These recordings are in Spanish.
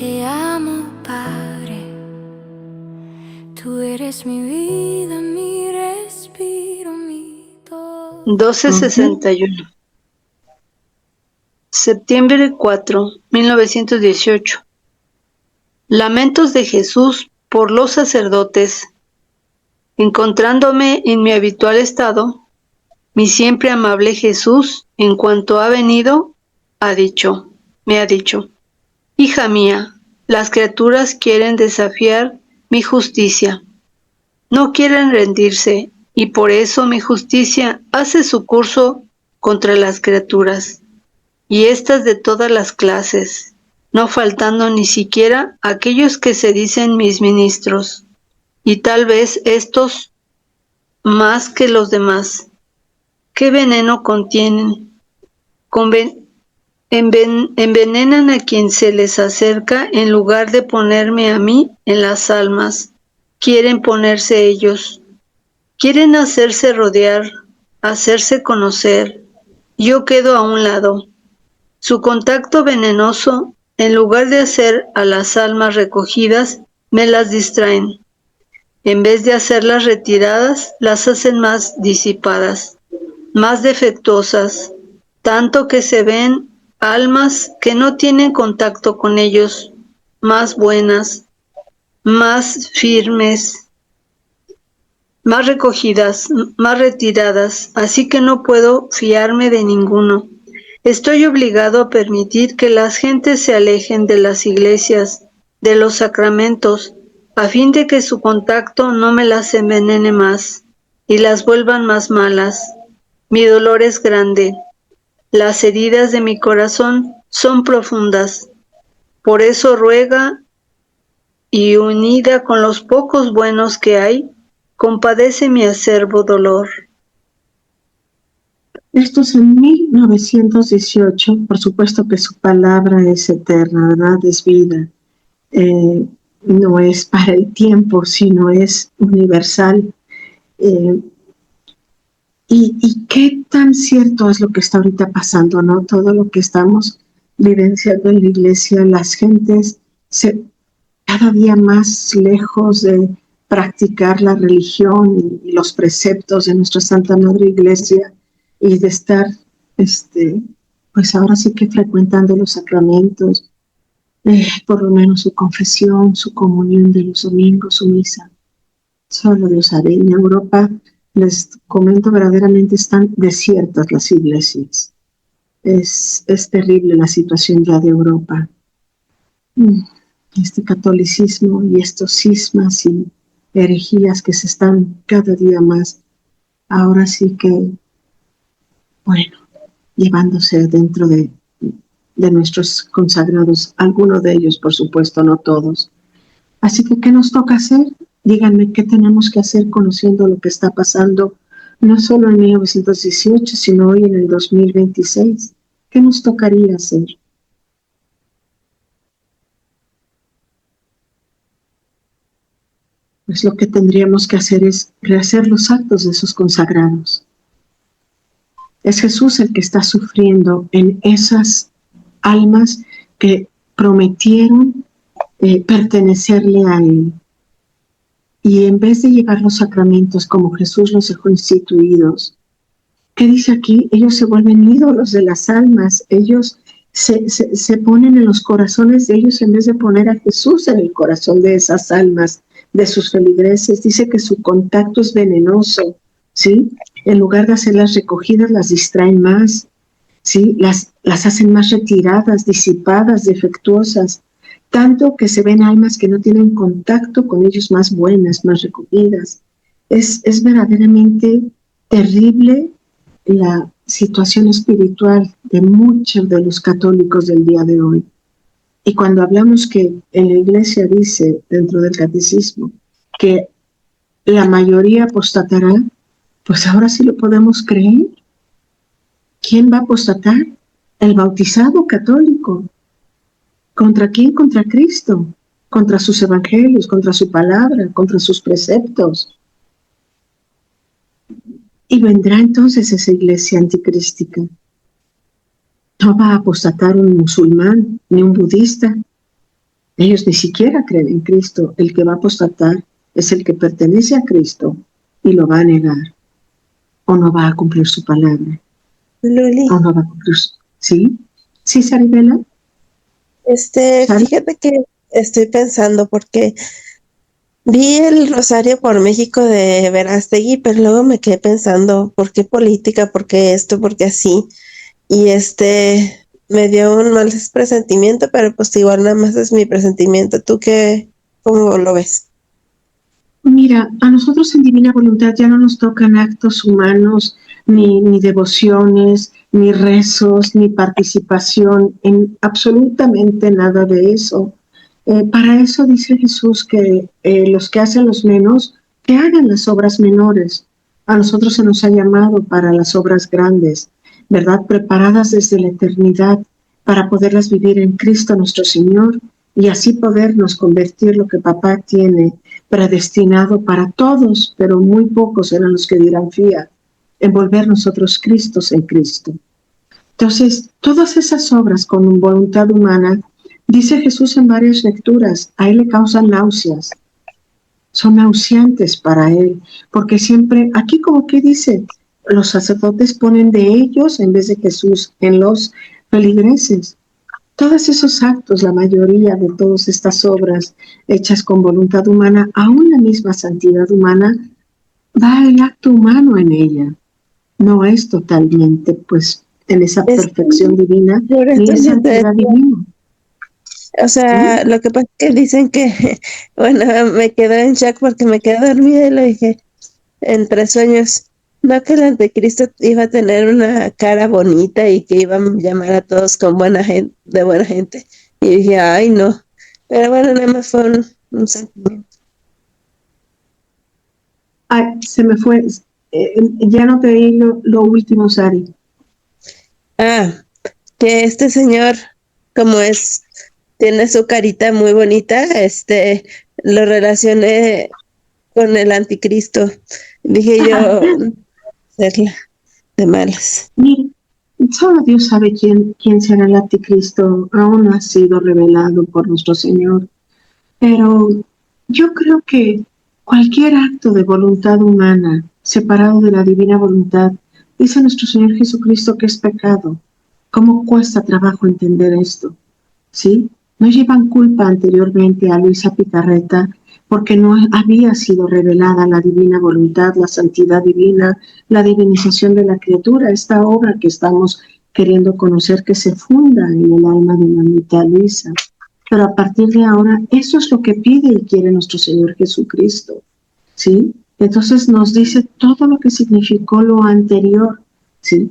Te amo, Padre, tú eres mi vida, mi respiro, mi todo. 1261. Septiembre 4, 1918. Lamentos de Jesús por los sacerdotes. Encontrándome en mi habitual estado, mi siempre amable Jesús, en cuanto ha venido, me ha dicho, hija mía, las criaturas quieren desafiar mi justicia, no quieren rendirse, y por eso mi justicia hace su curso contra las criaturas, y éstas de todas las clases, no faltando ni siquiera aquellos que se dicen mis ministros, y tal vez estos más que los demás. ¿Qué veneno contienen? Envenenan a quien se les acerca en lugar de ponerme a mí en las almas. Quieren ponerse ellos. Quieren hacerse rodear, hacerse conocer. Yo quedo a un lado. Su contacto venenoso, en lugar de hacer a las almas recogidas, me las distraen. En vez de hacerlas retiradas, las hacen más disipadas, más defectuosas, tanto que se ven almas que no tienen contacto con ellos, más buenas, más firmes, más recogidas, más retiradas, así que no puedo fiarme de ninguno. Estoy obligado a permitir que las gentes se alejen de las iglesias, de los sacramentos, a fin de que su contacto no me las envenene más y las vuelvan más malas. Mi dolor es grande. Las heridas de mi corazón son profundas. Por eso ruega y unida con los pocos buenos que hay, compadece mi acerbo dolor. Esto es en 1918, por supuesto que su palabra es eterna, ¿verdad? Es vida. No es para el tiempo, sino es universal. Y qué tan cierto es lo que está ahorita pasando, ¿no? Todo lo que estamos vivenciando en la iglesia, las gentes cada día más lejos de practicar la religión y los preceptos de nuestra Santa Madre Iglesia y de estar, pues ahora sí que frecuentando los sacramentos, por lo menos su confesión, su comunión de los domingos, su misa. Solo Dios sabe. En Europa, les comento, verdaderamente están desiertas las iglesias. Es terrible la situación ya de Europa. Este catolicismo y estos cismas y herejías que se están cada día más, ahora sí que, bueno, llevándose dentro de nuestros consagrados, algunos de ellos, por supuesto, no todos. Así que, ¿qué nos toca hacer? Díganme, ¿qué tenemos que hacer conociendo lo que está pasando, no solo en 1918, sino hoy en el 2026? ¿Qué nos tocaría hacer? Pues lo que tendríamos que hacer es rehacer los actos de esos consagrados. Es Jesús el que está sufriendo en esas almas que prometieron pertenecerle a Él. Y en vez de llevar los sacramentos como Jesús los dejó instituidos, ¿qué dice aquí? Ellos se vuelven ídolos de las almas. Ellos se ponen en los corazones de ellos en vez de poner a Jesús en el corazón de esas almas, de sus feligreses. Dice que su contacto es venenoso, ¿sí? En lugar de hacerlas recogidas, las distraen más, ¿sí? Las hacen más retiradas, disipadas, defectuosas, tanto que se ven almas que no tienen contacto con ellos, más buenas, más recogidas. Es verdaderamente terrible la situación espiritual de muchos de los católicos del día de hoy. Y cuando hablamos que en la iglesia dice, dentro del catecismo, que la mayoría apostatará, pues ahora sí lo podemos creer. ¿Quién va a apostatar? El bautizado católico. ¿Contra quién? Contra Cristo, contra sus evangelios, contra su palabra, contra sus preceptos. Y vendrá entonces esa iglesia anticrística. No va a apostatar un musulmán ni un budista. Ellos ni siquiera creen en Cristo. El que va a apostatar es el que pertenece a Cristo y lo va a negar o no va a cumplir su palabra. Luli, O no va a cumplir su... ¿Sí? ¿Sí, Saribela? ¿Sari? fíjate que estoy pensando porque vi el Rosario por México de Verástegui, pero luego me quedé pensando, ¿por qué política? ¿Por qué esto? ¿Por qué así? Y me dio un mal presentimiento, pero pues igual nada más es mi presentimiento. ¿Tú cómo lo ves? Mira, a nosotros en Divina Voluntad ya no nos tocan actos humanos, ni devociones, ni rezos, ni participación en absolutamente nada de eso. Para eso dice Jesús que los que hacen los menos, que hagan las obras menores. A nosotros se nos ha llamado para las obras grandes, ¿verdad? Preparadas desde la eternidad para poderlas vivir en Cristo nuestro Señor y así podernos convertir lo que papá tiene predestinado para todos, pero muy pocos eran los que dirán fía, en volver nosotros Cristos en Cristo. Entonces, todas esas obras con voluntad humana, dice Jesús en varias lecturas, a él le causan náuseas, son nauseantes para él, porque siempre, aquí como que dice, los sacerdotes ponen de ellos en vez de Jesús en los feligreses. Todos esos actos, la mayoría de todas estas obras hechas con voluntad humana, aún la misma santidad humana, va el acto humano en ella. No es totalmente, pues, en esa perfección divina, Por ni eso es yo te santidad decía, divina. o sea, lo que pasa es que dicen que, bueno, me quedé en shock porque me quedé dormida y lo dije entre sueños. No, que el anticristo iba a tener una cara bonita y que iba a llamar a todos con buena gente, de buena gente. Y dije, ay, no. Pero bueno, nada más fue un sentimiento. Ay, se me fue, ya no te di lo último, Sari. Ah, que este señor, como tiene su carita muy bonita, lo relacioné con el anticristo. Dije yo, hacerla de malas. Mira, solo Dios sabe quién será el anticristo, aún no ha sido revelado por nuestro Señor. Pero yo creo que cualquier acto de voluntad humana separado de la divina voluntad, dice nuestro Señor Jesucristo que es pecado. ¿Cómo cuesta trabajo entender esto? ¿Sí? No llevan culpa anteriormente a Luisa Picarreta porque no había sido revelada la divina voluntad, la santidad divina, la divinización de la criatura, esta obra que estamos queriendo conocer que se funda en el alma de mamita Luisa. Pero a partir de ahora, eso es lo que pide y quiere nuestro Señor Jesucristo, ¿sí? Entonces nos dice todo lo que significó lo anterior, ¿sí?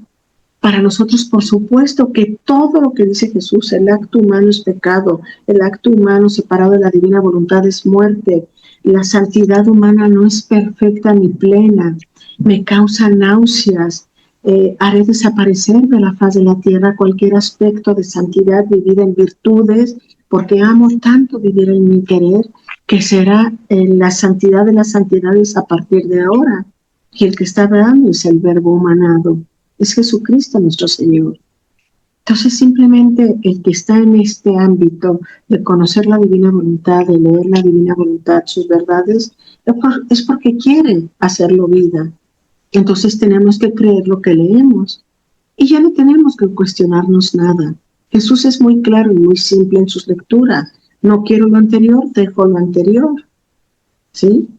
Para nosotros, por supuesto, que todo lo que dice Jesús, el acto humano es pecado, el acto humano separado de la divina voluntad es muerte, la santidad humana no es perfecta ni plena, me causa náuseas, haré desaparecer de la faz de la tierra cualquier aspecto de santidad vivida en virtudes, porque amo tanto vivir en mi querer, que será la santidad de las santidades a partir de ahora. Y el que está hablando es el Verbo humanado, es Jesucristo nuestro Señor. Entonces simplemente el que está en este ámbito de conocer la divina voluntad, de leer la divina voluntad, sus verdades, es porque quiere hacerlo vida. Entonces tenemos que creer lo que leemos y ya no tenemos que cuestionarnos nada. Jesús es muy claro y muy simple en sus lecturas. No quiero lo anterior, dejo lo anterior. ¿Sí?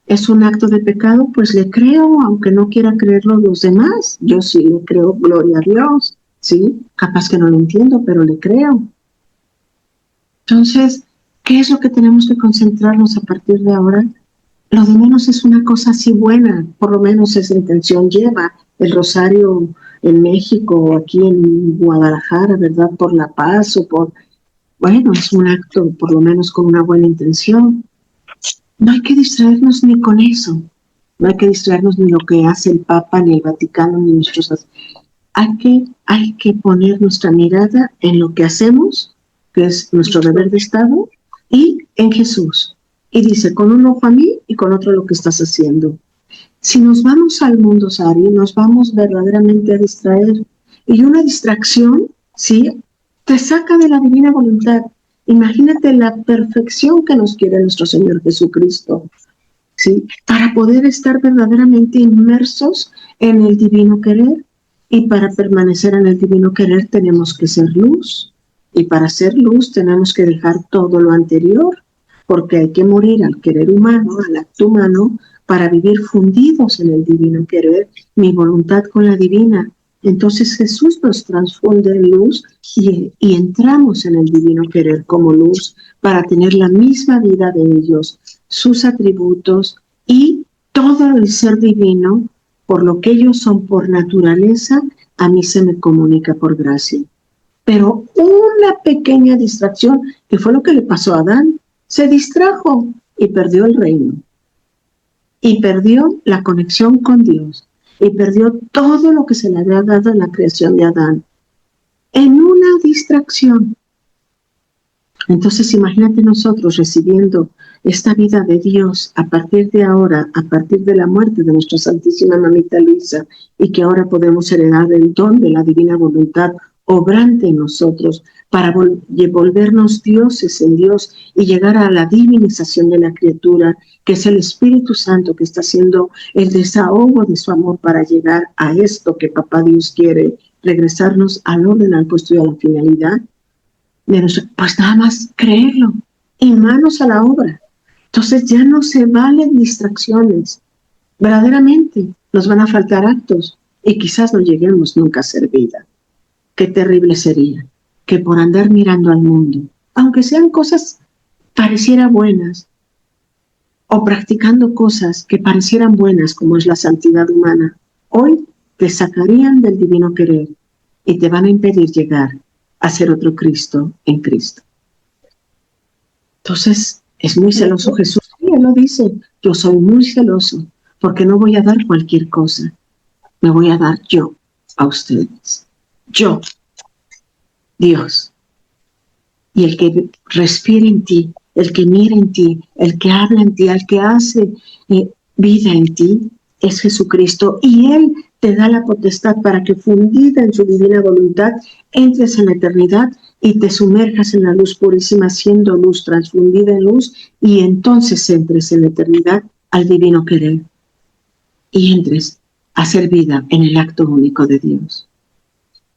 ¿Es un acto de pecado? Pues le creo, aunque no quiera creerlo los demás. Yo sí le creo, gloria a Dios. ¿Sí? Capaz que no lo entiendo, pero le creo. Entonces, ¿qué es lo que tenemos que concentrarnos a partir de ahora? Lo de menos es una cosa así buena, por lo menos esa intención lleva el rosario en México o aquí en Guadalajara, ¿verdad? Por la paz o bueno, es un acto por lo menos con una buena intención. No hay que distraernos ni con eso, no hay que distraernos ni lo que hace el Papa, ni el Vaticano, ni nuestros... Hay que poner nuestra mirada en lo que hacemos, que es nuestro deber de Estado, y en Jesús. Y dice, con un ojo a mí y con otro lo que estás haciendo. Si nos vamos al mundo, Sari, nos vamos verdaderamente a distraer. Y una distracción, ¿sí?, te saca de la divina voluntad. Imagínate la perfección que nos quiere nuestro Señor Jesucristo, ¿sí? Para poder estar verdaderamente inmersos en el divino querer. Y para permanecer en el divino querer tenemos que ser luz. Y para ser luz tenemos que dejar todo lo anterior, porque hay que morir al querer humano, al acto humano, para vivir fundidos en el divino querer, mi voluntad con la divina. Entonces Jesús nos transfunde en luz y entramos en el divino querer como luz para tener la misma vida de ellos, sus atributos y todo el ser divino, por lo que ellos son por naturaleza, a mí se me comunica por gracia. Pero una pequeña distracción, que fue lo que le pasó a Adán, se distrajo y perdió el reino. Y perdió la conexión con Dios. Y perdió todo lo que se le había dado en la creación de Adán. En una distracción. Entonces imagínate nosotros recibiendo esta vida de Dios a partir de ahora, a partir de la muerte de nuestra Santísima Mamita Luisa, y que ahora podemos heredar el don de la divina voluntad obrante en nosotros para volvernos dioses en Dios y llegar a la divinización de la criatura, que es el Espíritu Santo que está haciendo el desahogo de su amor para llegar a esto que Papá Dios quiere, regresarnos al orden, al puesto y a la finalidad. Pues nada más creerlo y manos a la obra. Entonces ya no se valen distracciones. Verdaderamente nos van a faltar actos y quizás no lleguemos nunca a ser vida. Qué terrible sería que por andar mirando al mundo, aunque sean cosas pareciera buenas, o practicando cosas que parecieran buenas como es la santidad humana, hoy te sacarían del divino querer y te van a impedir llegar a ser otro Cristo en Cristo. Entonces, es muy celoso Jesús. Sí, Él lo dice, yo soy muy celoso porque no voy a dar cualquier cosa, me voy a dar yo a ustedes. Yo, Dios. Y el que respira en ti, el que mira en ti, el que habla en ti, el que hace vida en ti, es Jesucristo. Y Él te da la potestad para que fundida en su divina voluntad, entres en la eternidad y te sumerjas en la luz purísima, siendo luz transfundida en luz, y entonces entres en la eternidad al divino querer. Y entres a hacer vida en el acto único de Dios.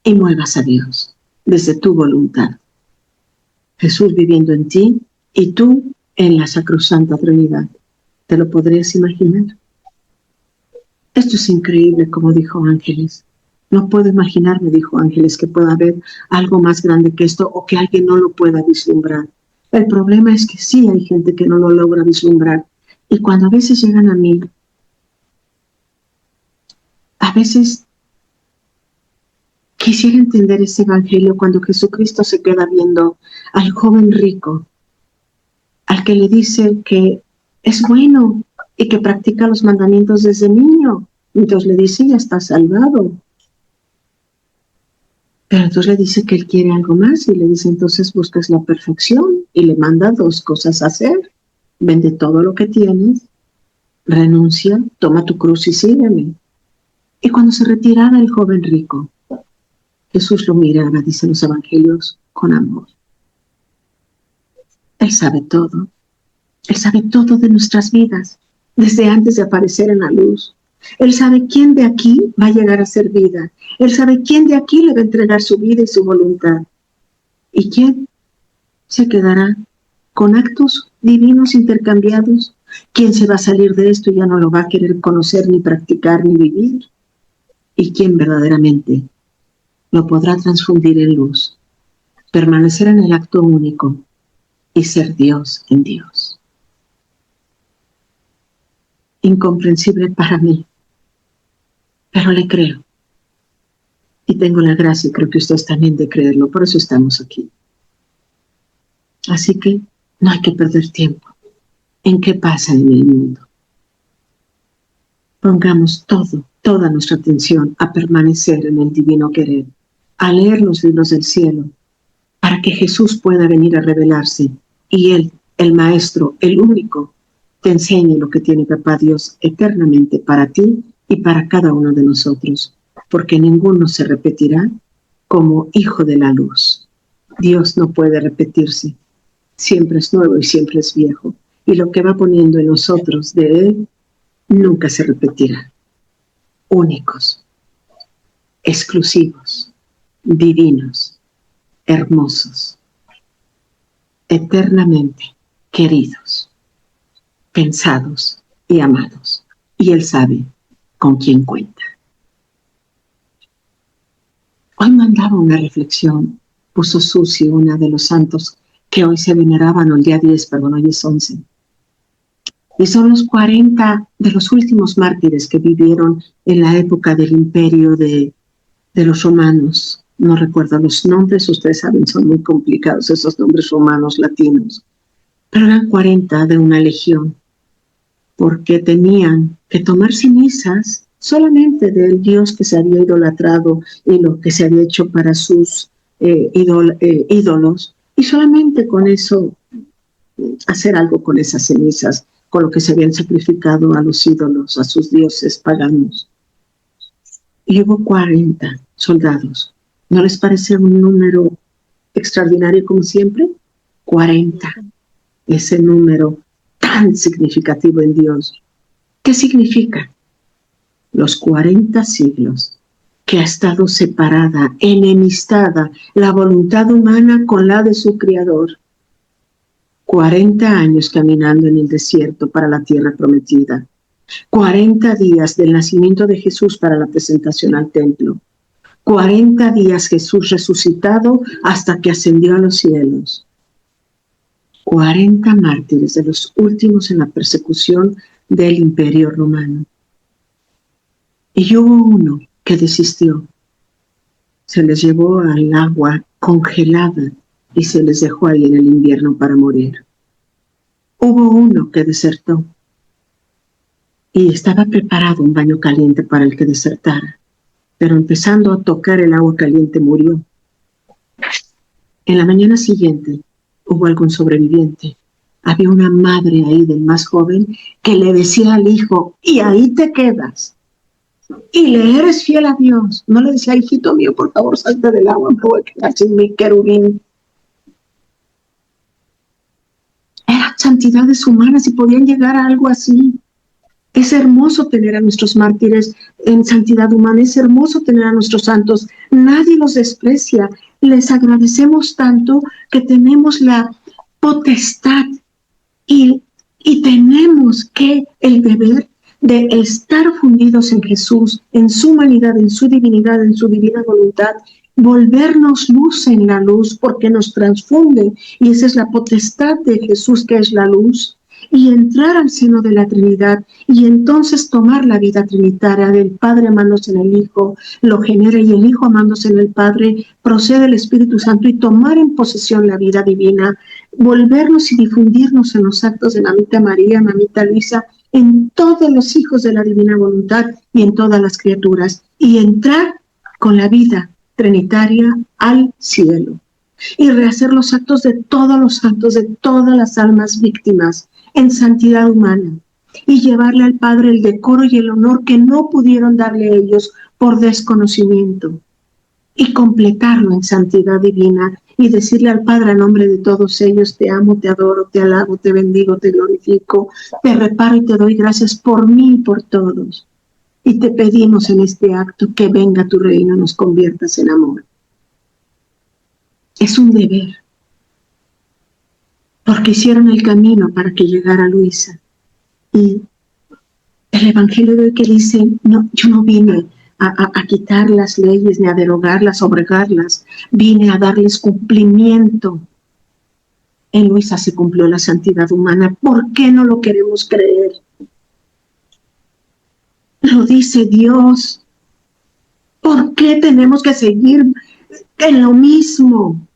Y muevas a Dios desde tu voluntad. Jesús viviendo en ti y tú en la sacrosanta Trinidad. ¿Te lo podrías imaginar? Esto es increíble, como dijo Ángeles. No puedo imaginarme, dijo Ángeles, que pueda haber algo más grande que esto o que alguien no lo pueda vislumbrar. El problema es que sí hay gente que no lo logra vislumbrar. Y cuando a veces llegan a mí, a veces quisiera entender ese evangelio cuando Jesucristo se queda viendo al joven rico, al que le dice que es bueno y que practica los mandamientos desde niño. Entonces le dice, ya está salvado. Pero entonces le dice que él quiere algo más y le dice, entonces buscas la perfección, y le manda dos cosas a hacer. Vende todo lo que tienes, renuncia, toma tu cruz y sígueme. Y cuando se retiraba el joven rico, Jesús lo miraba, dicen los evangelios, con amor. Él sabe todo. Él sabe todo de nuestras vidas, desde antes de aparecer en la luz. Él sabe quién de aquí va a llegar a ser vida. Él sabe quién de aquí le va a entregar su vida y su voluntad. ¿Y quién se quedará con actos divinos intercambiados? ¿Quién se va a salir de esto y ya no lo va a querer conocer, ni practicar, ni vivir? ¿Y quién verdaderamente lo podrá transfundir en luz, permanecer en el acto único y ser Dios en Dios? Incomprensible para mí, pero le creo. Y tengo la gracia, y creo que ustedes también, de creerlo, por eso estamos aquí. Así que no hay que perder tiempo en qué pasa en el mundo. Pongamos toda nuestra atención a permanecer en el divino querer, a leer los libros del cielo, para que Jesús pueda venir a revelarse y Él, el Maestro, el único, te enseñe lo que tiene Papá Dios eternamente para ti y para cada uno de nosotros, porque ninguno se repetirá como hijo de la luz. Dios no puede repetirse, siempre es nuevo y siempre es viejo. Y lo que va poniendo en nosotros de Él nunca se repetirá. Únicos, exclusivos, divinos, hermosos, eternamente queridos, pensados y amados. Y Él sabe con quién cuenta. Hoy mandaba una reflexión, puso Susi, una de los santos que hoy se veneraban, o el día 10, perdón, hoy es 11. Y son los 40 de los últimos mártires que vivieron en la época del imperio de los romanos. No recuerdo los nombres, ustedes saben, son muy complicados esos nombres romanos latinos. Pero eran 40 de una legión, porque tenían que tomar cenizas solamente del dios que se había idolatrado y lo que se había hecho para sus ídolos, y solamente con eso hacer algo con esas cenizas, con lo que se habían sacrificado a los ídolos, a sus dioses paganos. Y hubo 40 soldados. ¿No les parece un número extraordinario como siempre? 40. Ese número tan significativo en Dios. ¿Qué significa? Los 40 siglos que ha estado separada, enemistada la voluntad humana con la de su Creador. 40 años caminando en el desierto para la tierra prometida. 40 días del nacimiento de Jesús para la presentación al templo. 40 días Jesús resucitado hasta que ascendió a los cielos. 40 mártires de los últimos en la persecución del Imperio Romano. Y hubo uno que desistió. Se les llevó al agua congelada y se les dejó ahí en el invierno para morir. Hubo uno que desertó y estaba preparado un baño caliente para el que desertara, pero empezando a tocar el agua caliente murió. En la mañana siguiente hubo algún sobreviviente. Había una madre ahí del más joven que le decía al hijo, y ahí te quedas, y le eres fiel a Dios. No le decía, hijito mío, por favor, salte del agua, me voy a quedar sin mi querubín. Eran santidades humanas y podían llegar a algo así. Es hermoso tener a nuestros mártires en santidad humana, es hermoso tener a nuestros santos. Nadie los desprecia. Les agradecemos tanto que tenemos la potestad y tenemos que el deber de estar fundidos en Jesús, en su humanidad, en su divinidad, en su divina voluntad, volvernos luz en la luz porque nos transfunde, y esa es la potestad de Jesús, que es la luz, y entrar al seno de la Trinidad y entonces tomar la vida trinitaria del Padre amándose en el Hijo, lo genera, y el Hijo amándose en el Padre, procede el Espíritu Santo y tomar en posesión la vida divina, volvernos y difundirnos en los actos de Mamita María, Mamita Luisa, en todos los hijos de la divina voluntad y en todas las criaturas, y entrar con la vida trinitaria al cielo y rehacer los actos de todos los santos, de todas las almas víctimas en santidad humana, y llevarle al Padre el decoro y el honor que no pudieron darle ellos por desconocimiento, y completarlo en santidad divina y decirle al Padre a nombre de todos ellos, te amo, te adoro, te alabo, te bendigo, te glorifico, te reparo y te doy gracias por mí y por todos. Y te pedimos en este acto que venga tu reino, nos conviertas en amor. Es un deber, porque hicieron el camino para que llegara Luisa. Y el Evangelio de hoy que dice, no, yo no vine a quitar las leyes, ni a derogarlas, abrogarlas, vine a darles cumplimiento. En Luisa se cumplió la santidad humana. ¿Por qué no lo queremos creer? Lo dice Dios. ¿Por qué tenemos que seguir en lo mismo?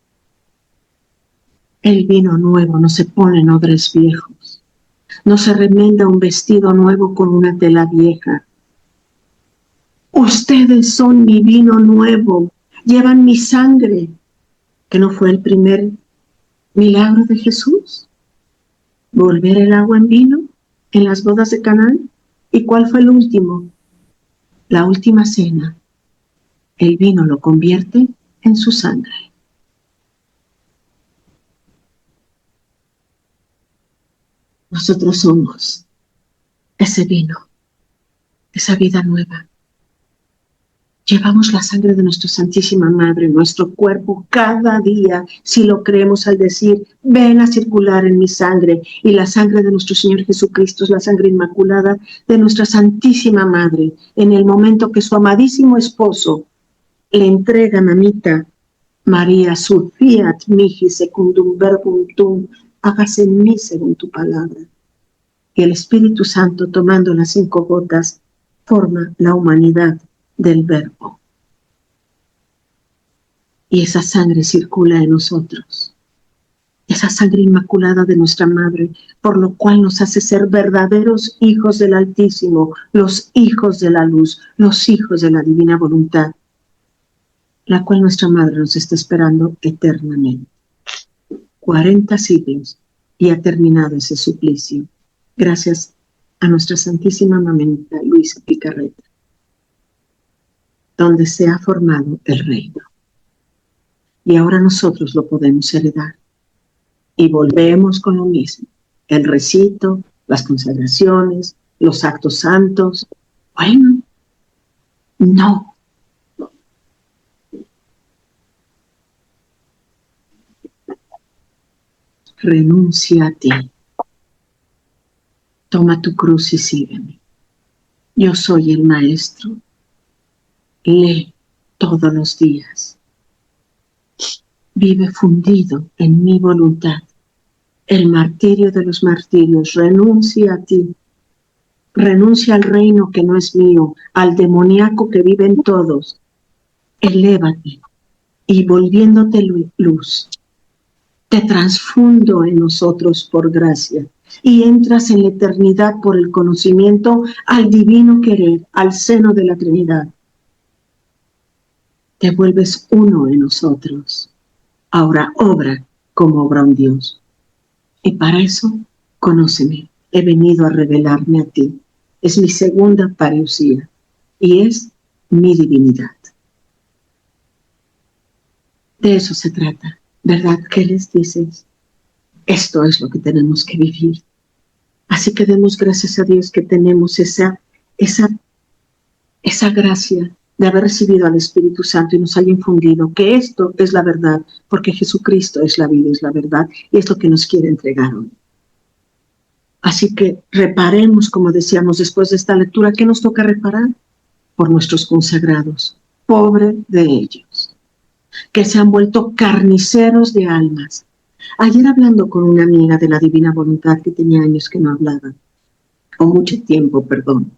El vino nuevo no se pone en odres viejos. No se remenda un vestido nuevo con una tela vieja. Ustedes son mi vino nuevo, llevan mi sangre, que no fue el primer milagro de Jesús. Volver el agua en vino en las bodas de Canaán. ¿Y cuál fue el último? La última cena. El vino lo convierte en su sangre. Nosotros somos ese vino, esa vida nueva. Llevamos la sangre de nuestra Santísima Madre en nuestro cuerpo cada día, si lo creemos al decir, ven a circular en mi sangre, y la sangre de nuestro Señor Jesucristo es la sangre inmaculada de nuestra Santísima Madre, en el momento que su amadísimo esposo le entrega, mamita María, su fiat mihi secundum verbum tuum, hágase en mí según tu palabra. Y el Espíritu Santo, tomando las 5 gotas, forma la humanidad del Verbo. Y esa sangre circula en nosotros, esa sangre inmaculada de nuestra Madre, por lo cual nos hace ser verdaderos hijos del Altísimo, los hijos de la luz, los hijos de la divina voluntad, la cual nuestra Madre nos está esperando eternamente. 40 siglos y ha terminado ese suplicio, gracias a nuestra Santísima Mamita Luisa Picarreta, donde se ha formado el reino. Y ahora nosotros lo podemos heredar. Y volvemos con lo mismo, el recito, las consagraciones, los actos santos. Bueno, no. Renuncia a ti. Toma tu cruz y sígueme. Yo soy el Maestro. Lee todos los días. Vive fundido en mi voluntad. El martirio de los martirios. Renuncia a ti. Renuncia al reino que no es mío, al demoníaco que vive en todos. Elévate y volviéndote luz, te transfundo en nosotros por gracia y entras en la eternidad por el conocimiento al divino querer, al seno de la Trinidad. Te vuelves uno en nosotros. Ahora obra como obra un Dios. Y para eso, conóceme. He venido a revelarme a ti. Es mi segunda parucía y es mi divinidad. De eso se trata, ¿verdad? ¿Qué les dices? Esto es lo que tenemos que vivir. Así que demos gracias a Dios que tenemos esa gracia de haber recibido al Espíritu Santo y nos haya infundido que esto es la verdad, porque Jesucristo es la vida, es la verdad, y es lo que nos quiere entregar hoy. Así que reparemos, como decíamos después de esta lectura, ¿qué nos toca reparar? Por nuestros consagrados, pobre de ellos, que se han vuelto carniceros de almas. Ayer hablando con una amiga de la Divina Voluntad que tenía años que no hablaba, o mucho tiempo, perdón,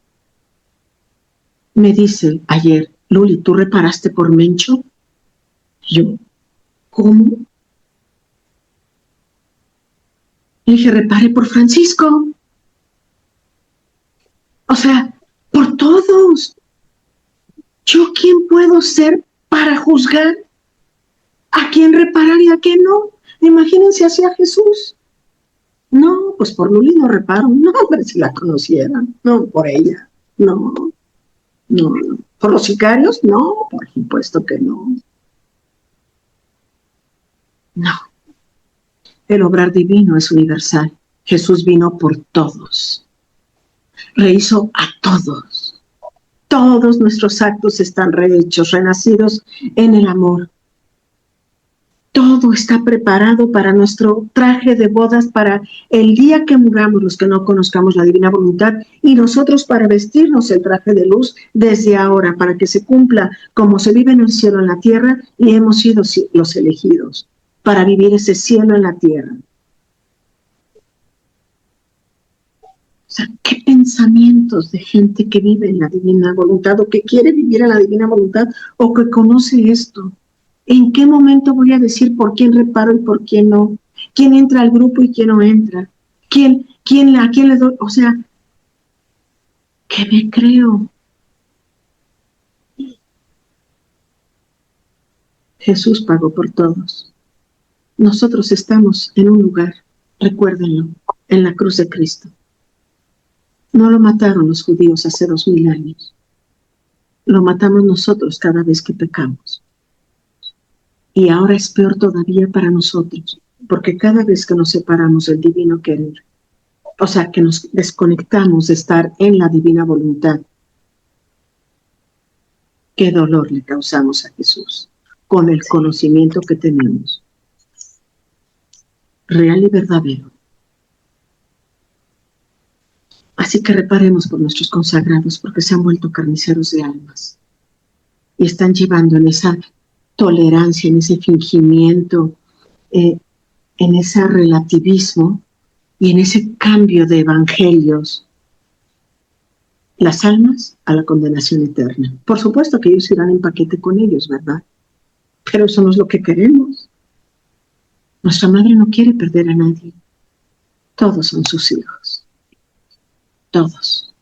me dice ayer, Luli, ¿tú reparaste por Mencho? Yo, ¿cómo? Le dije, reparé por Francisco. O sea, por todos. ¿Yo quién puedo ser para juzgar a quién reparar y a quién no? Imagínense hacia Jesús. No, pues por Luli no reparo. No, hombre, si la conocieran. No, por ella. No. ¿Por los sicarios? No, por supuesto que no. No. El obrar divino es universal. Jesús vino por todos. Rehizo a todos. Todos nuestros actos están rehechos, renacidos en el amor. Todo está preparado para nuestro traje de bodas, para el día que muramos los que no conozcamos la divina voluntad, y nosotros para vestirnos el traje de luz desde ahora, para que se cumpla como se vive en el cielo en la tierra, y hemos sido los elegidos para vivir ese cielo en la tierra. O sea, ¿qué pensamientos de gente que vive en la divina voluntad, o que quiere vivir en la divina voluntad, o que conoce esto? ¿En qué momento voy a decir por quién reparo y por quién no? ¿Quién entra al grupo y quién no entra? ¿A quién le doy? O sea, ¿qué me creo? Jesús pagó por todos. Nosotros estamos en un lugar, recuérdenlo, en la cruz de Cristo. No lo mataron los judíos hace 2000 años. Lo matamos nosotros cada vez que pecamos. Y ahora es peor todavía para nosotros, porque cada vez que nos separamos del divino querer, O sea, que nos desconectamos de estar en la divina voluntad. ¿Qué dolor le causamos a Jesús con el conocimiento que tenemos? Real y verdadero. Así que reparemos por nuestros consagrados, porque se han vuelto carniceros de almas y están llevando en esa tolerancia, en ese fingimiento, en ese relativismo y en ese cambio de evangelios, las almas a la condenación eterna. Por supuesto que ellos irán en paquete con ellos, ¿verdad? Pero eso no es lo que queremos. Nuestra madre no quiere perder a nadie. Todos son sus hijos. Todos.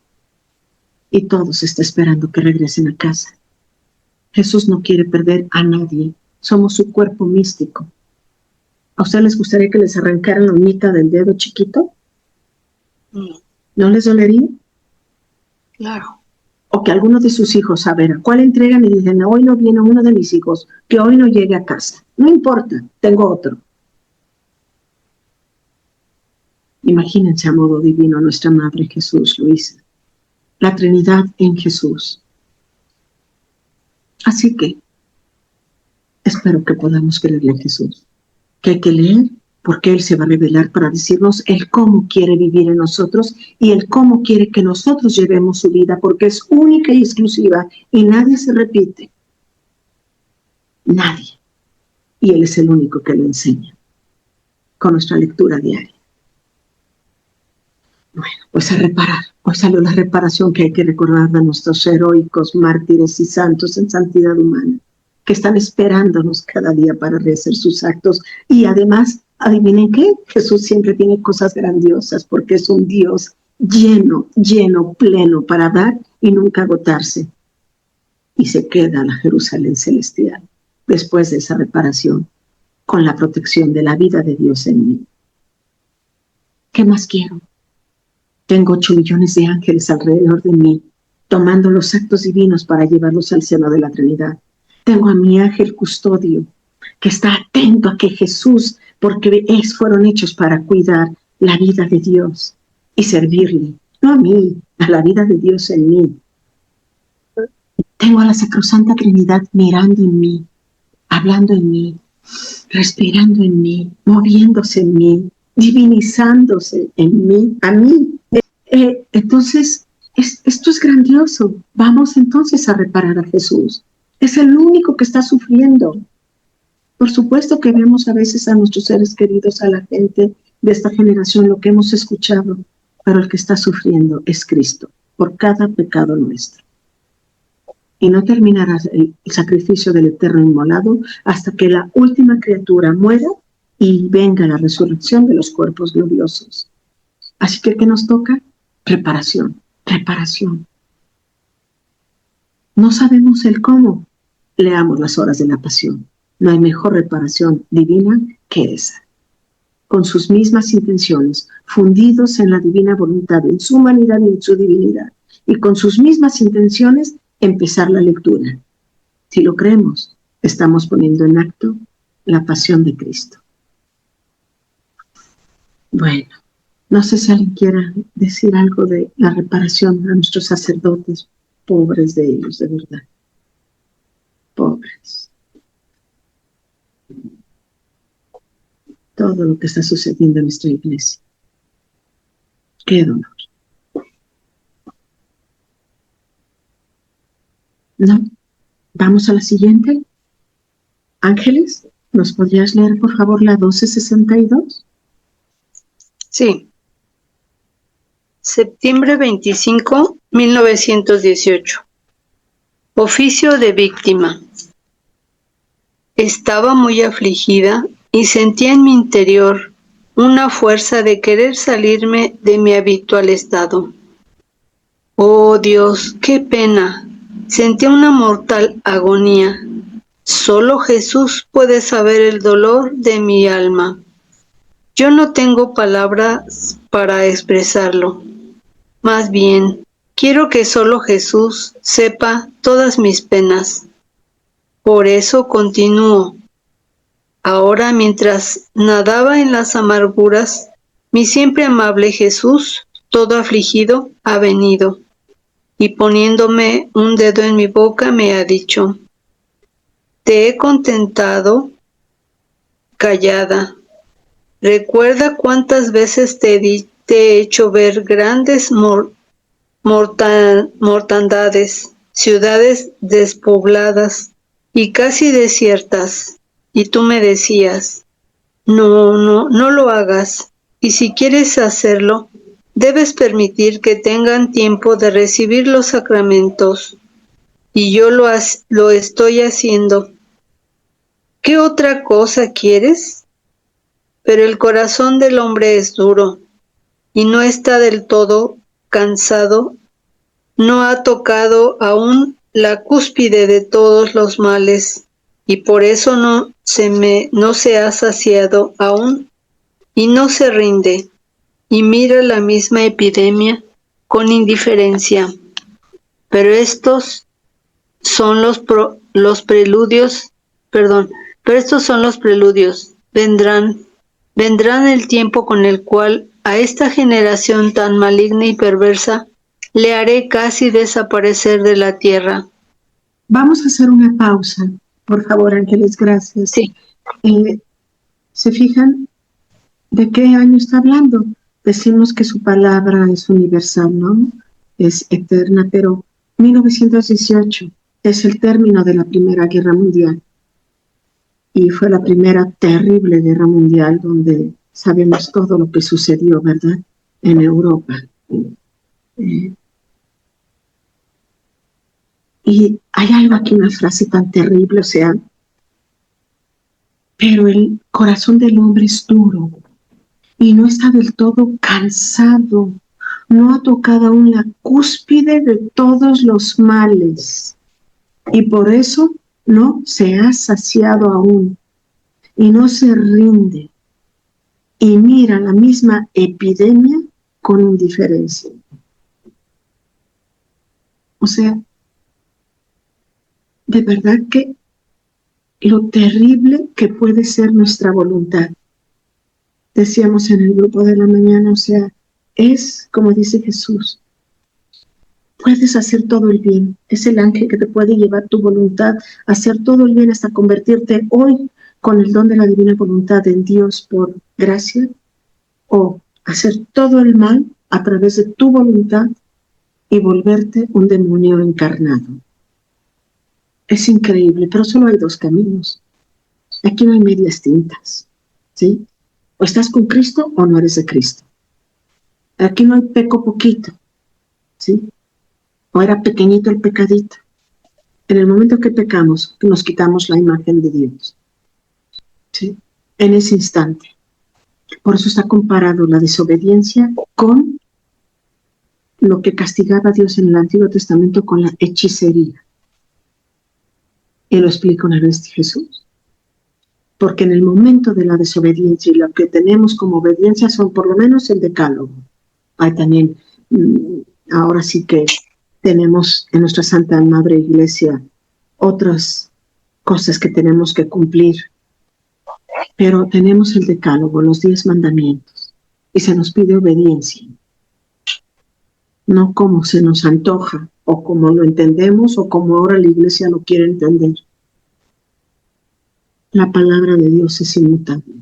Y todos está esperando que regresen a casa. Jesús no quiere perder a nadie. Somos su cuerpo místico. ¿A ustedes les gustaría que les arrancaran la uñita del dedo chiquito? ¿No les dolería? Claro. O que alguno de sus hijos, a ver, ¿a cuál entregan? Y dicen, hoy no viene uno de mis hijos, que hoy no llegue a casa. No importa, tengo otro. Imagínense a modo divino nuestra Madre Jesús, Luisa. La Trinidad en Jesús. Así que espero que podamos creerle a Jesús. Que hay que leer porque Él se va a revelar para decirnos el cómo quiere vivir en nosotros y el cómo quiere que nosotros llevemos su vida, porque es única y exclusiva y nadie se repite. Nadie. Y Él es el único que lo enseña con nuestra lectura diaria. Bueno, pues a reparar. Hoy salió la reparación que hay que recordar de nuestros heroicos mártires y santos en santidad humana, que están esperándonos cada día para rehacer sus actos. Y además, adivinen qué, Jesús siempre tiene cosas grandiosas porque es un Dios lleno, pleno para dar y nunca agotarse. Y se queda la Jerusalén celestial después de esa reparación con la protección de la vida de Dios en mí. ¿Qué más quiero? Tengo 8 millones de ángeles alrededor de mí, tomando los actos divinos para llevarlos al seno de la Trinidad. Tengo a mi ángel custodio, que está atento a que Jesús, porque fueron hechos para cuidar la vida de Dios y servirle, no a mí, a la vida de Dios en mí. Tengo a la Sacrosanta Trinidad mirando en mí, hablando en mí, respirando en mí, moviéndose en mí, divinizándose en mí, a mí. Entonces, esto es grandioso. Vamos entonces a reparar a Jesús. Es el único que está sufriendo. Por supuesto que vemos a veces a nuestros seres queridos, a la gente de esta generación, lo que hemos escuchado, pero el que está sufriendo es Cristo, por cada pecado nuestro. Y no terminará el sacrificio del eterno inmolado hasta que la última criatura muera y venga la resurrección de los cuerpos gloriosos. Así que, ¿qué nos toca? Reparación, reparación. No sabemos el cómo. Leamos las horas de la pasión. No hay mejor reparación divina que esa. Con sus mismas intenciones, fundidos en la divina voluntad, en su humanidad y en su divinidad. Y con sus mismas intenciones, empezar la lectura. Si lo creemos, estamos poniendo en acto la pasión de Cristo. Bueno, no sé si alguien quiera decir algo de la reparación a nuestros sacerdotes, pobres de ellos, de verdad. Pobres. Todo lo que está sucediendo en nuestra iglesia. Qué dolor. ¿No? Vamos a la siguiente. Ángeles, ¿nos podrías leer por favor la 1262? Sí. Septiembre 25, 1918. Oficio de víctima. Estaba muy afligida y sentía en mi interior una fuerza de querer salirme de mi habitual estado. Oh Dios, qué pena. Sentía una mortal agonía. Solo Jesús puede saber el dolor de mi alma. Yo no tengo palabras para expresarlo. Más bien, quiero que solo Jesús sepa todas mis penas. Por eso continúo. Ahora, mientras nadaba en las amarguras, Mi siempre amable Jesús, todo afligido, ha venido, y poniéndome un dedo en mi boca me ha dicho: te he contentado callada. Recuerda cuántas veces te he hecho ver grandes mortandades, ciudades despobladas y casi desiertas, y tú me decías: no lo hagas, y si quieres hacerlo, debes permitir que tengan tiempo de recibir los sacramentos, y yo lo estoy haciendo. ¿Qué otra cosa quieres? Pero el corazón del hombre es duro, y no está del todo cansado, no ha tocado aún la cúspide de todos los males, y por eso no se ha saciado aún, y no se rinde, y mira la misma epidemia con indiferencia. Pero estos son los preludios, vendrán el tiempo con el cual a esta generación tan maligna y perversa le haré casi desaparecer de la tierra. Vamos a hacer una pausa, por favor, Ángeles, gracias. Sí. ¿Se fijan de qué año está hablando? Decimos que su palabra es universal, ¿no? Es eterna, pero 1918 es el término de la Primera Guerra Mundial. Y fue la primera terrible guerra mundial donde sabemos todo lo que sucedió, ¿verdad? En Europa. Y hay algo aquí, una frase tan terrible, o sea, pero el corazón del hombre es duro y no está del todo cansado, no ha tocado aún la cúspide de todos los males, y por eso no se ha saciado aún, y no se rinde, y mira la misma epidemia con indiferencia. O sea, de verdad que lo terrible que puede ser nuestra voluntad. Decíamos en el grupo de la mañana, o sea, es como dice Jesús, puedes hacer todo el bien, es el ángel que te puede llevar tu voluntad a hacer todo el bien hasta convertirte hoy con el don de la divina voluntad en Dios por gracia, o hacer todo el mal a través de tu voluntad y volverte un demonio encarnado. Es increíble, pero solo hay dos caminos. Aquí no hay medias tintas, ¿sí? O estás con Cristo o no eres de Cristo. Aquí no hay peco poquito, ¿sí? O era pequeñito el pecadito. En el momento que pecamos, nos quitamos la imagen de Dios, ¿sí? En ese instante. Por eso está comparado la desobediencia con lo que castigaba a Dios en el Antiguo Testamento con la hechicería. Y lo explica una vez Jesús. Porque en el momento de la desobediencia, y lo que tenemos como obediencia son por lo menos el decálogo. Hay también, ahora sí que tenemos en nuestra Santa Madre Iglesia otras cosas que tenemos que cumplir. Pero tenemos el decálogo, los 10 mandamientos, y se nos pide obediencia. No como se nos antoja, o como lo entendemos, o como ahora la Iglesia lo quiere entender. La palabra de Dios es inmutable.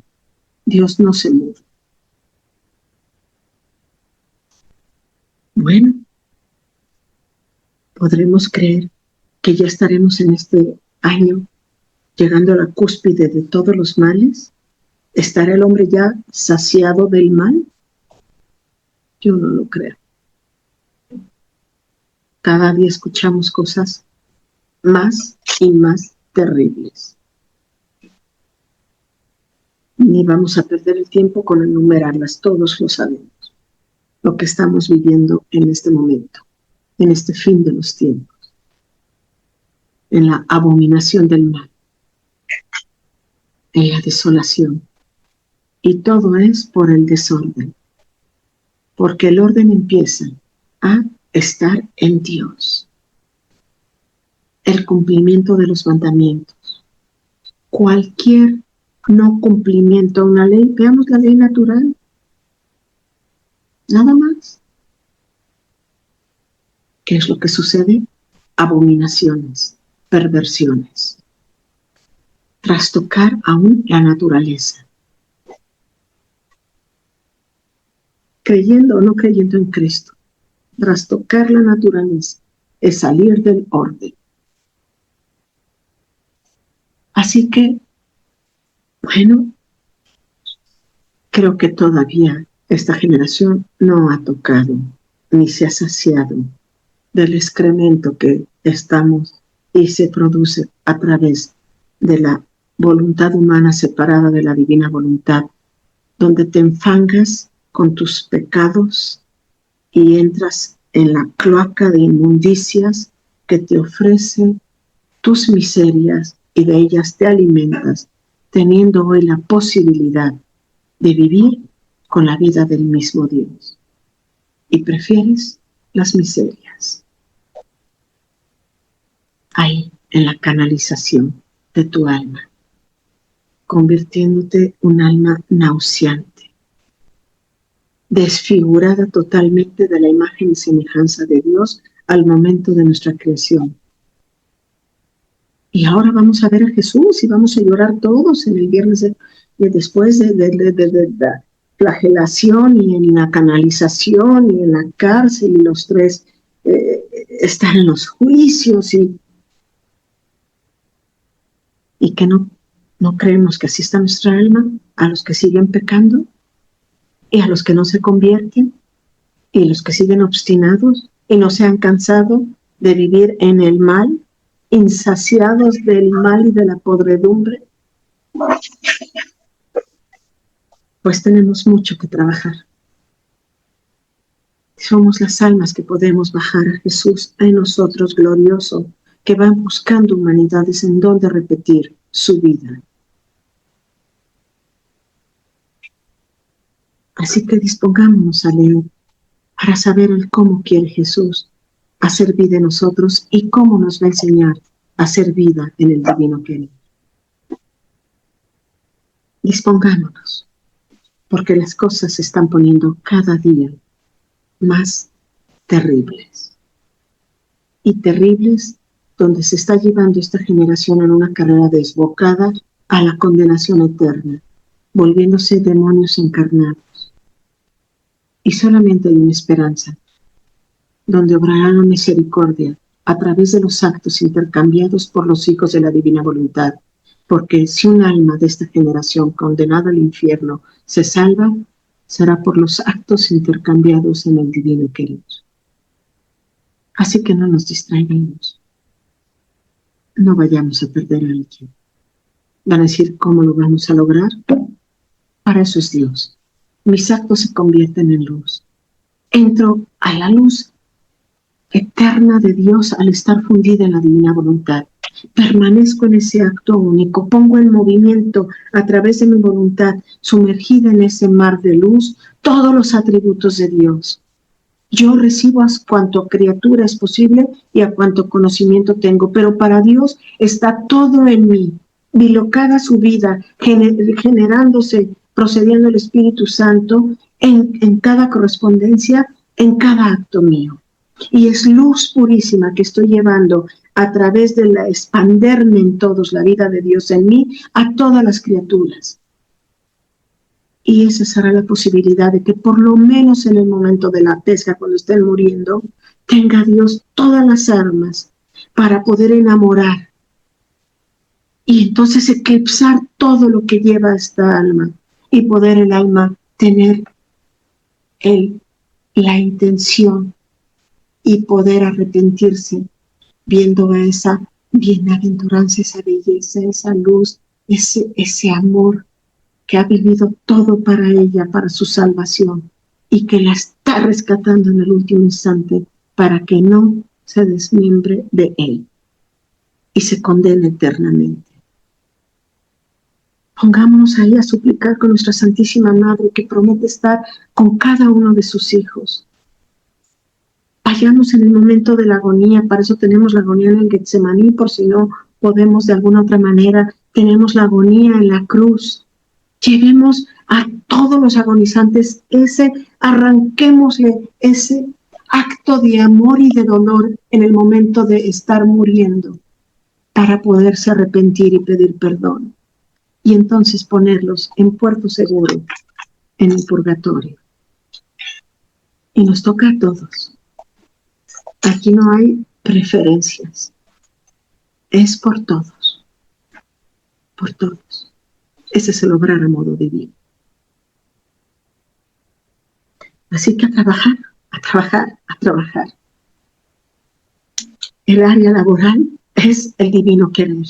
Dios no se muda. Bueno, podremos creer que ya estaremos en este año llegando a la cúspide de todos los males. ¿Estará el hombre ya saciado del mal? Yo no lo creo. Cada día escuchamos cosas más y más terribles. Ni vamos a perder el tiempo con enumerarlas, todos lo sabemos. Lo que estamos viviendo en este momento, en este fin de los tiempos, en la abominación del mal, en la desolación. Y todo es por el desorden, porque el orden empieza a estar en Dios. El cumplimiento de los mandamientos. Cualquier no cumplimiento a una ley, veamos la ley natural. Nada más. ¿Qué es lo que sucede? Abominaciones, perversiones, trastocar aún la naturaleza. Creyendo o no creyendo en Cristo, trastocar la naturaleza es salir del orden. Así que, bueno, creo que todavía esta generación no ha tocado ni se ha saciado del excremento que estamos y se produce a través de la voluntad humana separada de la divina voluntad, donde te enfangas con tus pecados y entras en la cloaca de inmundicias que te ofrece tus miserias y de ellas te alimentas, teniendo hoy la posibilidad de vivir con la vida del mismo Dios. Y prefieres las miserias. Ahí, en la canalización de tu alma, convirtiéndote un alma nauseante, desfigurada totalmente de la imagen y semejanza de Dios al momento de nuestra creación. Y ahora vamos a ver a Jesús y vamos a llorar todos en el viernes después de la flagelación y en la canalización y en la cárcel y los tres están en los juicios y que no creemos que así está nuestra alma, a los que siguen pecando y a los que no se convierten y los que siguen obstinados y no se han cansado de vivir en el mal, insaciados del mal y de la podredumbre. Pues tenemos mucho que trabajar. Somos las almas que podemos bajar a Jesús en nosotros glorioso, que van buscando humanidades en donde repetir su vida. Así que dispongámonos a leer para saber el cómo quiere Jesús hacer vida en nosotros y cómo nos va a enseñar a hacer vida en el divino querer. Dispongámonos, porque las cosas se están poniendo cada día más terribles. Y terribles donde se está llevando esta generación en una carrera desbocada a la condenación eterna, volviéndose demonios encarnados. Y solamente hay una esperanza, donde obrará la misericordia a través de los actos intercambiados por los hijos de la divina voluntad, porque si un alma de esta generación condenada al infierno se salva, será por los actos intercambiados en el divino querer. Así que no nos distraigamos, no vayamos a perder a alguien. Van a decir, ¿cómo lo vamos a lograr? Para eso es Dios. Mis actos se convierten en luz. Entro a la luz eterna de Dios al estar fundida en la divina voluntad. Permanezco en ese acto único, pongo en movimiento a través de mi voluntad, sumergida en ese mar de luz, todos los atributos de Dios. Yo recibo a cuanto criatura es posible y a cuanto conocimiento tengo, pero para Dios está todo en mí, bilocada su vida, generándose, procediendo el Espíritu Santo en cada correspondencia, en cada acto mío. Y es luz purísima que estoy llevando a través de la expanderme en todos la vida de Dios en mí a todas las criaturas. Y esa será la posibilidad de que por lo menos en el momento de la pesca, cuando estén muriendo, tenga Dios todas las armas para poder enamorar y entonces eclipsar todo lo que lleva esta alma y poder el alma tener la intención y poder arrepentirse viendo a esa bienaventuranza, esa belleza, esa luz, ese amor que ha vivido todo para ella, para su salvación, y que la está rescatando en el último instante para que no se desmembre de él y se condene eternamente. Pongámonos ahí a suplicar con nuestra Santísima Madre que promete estar con cada uno de sus hijos. Vayamos en el momento de la agonía, para eso tenemos la agonía en el Getsemaní, por si no podemos de alguna otra manera, tenemos la agonía en la cruz. Llevemos a todos los agonizantes, arranquémosle ese acto de amor y de dolor en el momento de estar muriendo para poderse arrepentir y pedir perdón. Y entonces ponerlos en puerto seguro, en el purgatorio. Y nos toca a todos. Aquí no hay preferencias. Es por todos. Por todos. Ese es el obrar a modo divino. Así que a trabajar, a trabajar, a trabajar. El área laboral es el divino querer.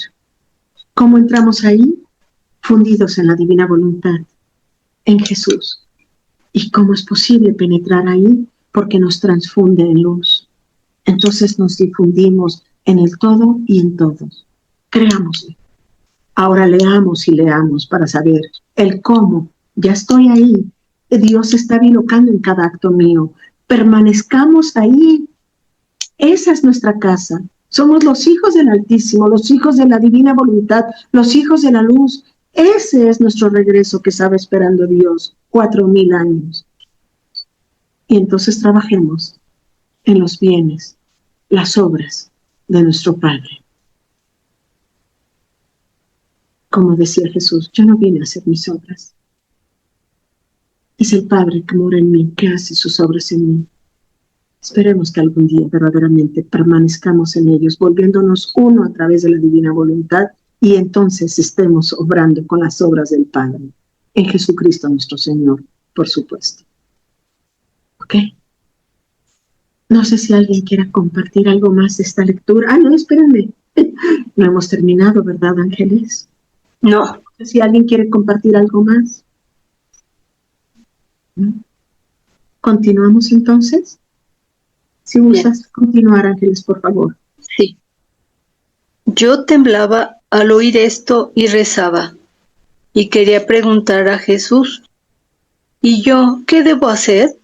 ¿Cómo entramos ahí? Fundidos en la divina voluntad, en Jesús. ¿Y cómo es posible penetrar ahí? Porque nos transfunde en luz. Entonces nos difundimos en el todo y en todos. Creámosle. Ahora leamos y leamos para saber el cómo. Ya estoy ahí. Dios está bilocando en cada acto mío. Permanezcamos ahí. Esa es nuestra casa. Somos los hijos del Altísimo, los hijos de la divina voluntad, los hijos de la luz. Ese es nuestro regreso que estaba esperando Dios 4000 años. Y entonces trabajemos en los bienes, las obras de nuestro Padre. Como decía Jesús, yo no vine a hacer mis obras. Es el Padre que mora en mí, que hace sus obras en mí. Esperemos que algún día verdaderamente permanezcamos en ellos, volviéndonos uno a través de la divina voluntad, y entonces estemos obrando con las obras del Padre, en Jesucristo nuestro Señor, por supuesto. ¿Ok? No sé si alguien quiera compartir algo más de esta lectura. No, espérenme. No hemos terminado, ¿verdad, Ángeles? No. No sé si alguien quiere compartir algo más. ¿Continuamos entonces? Si gustas continuar, Ángeles, por favor. Sí. Yo temblaba al oír esto y rezaba, y quería preguntar a Jesús, ¿y yo qué debo hacer?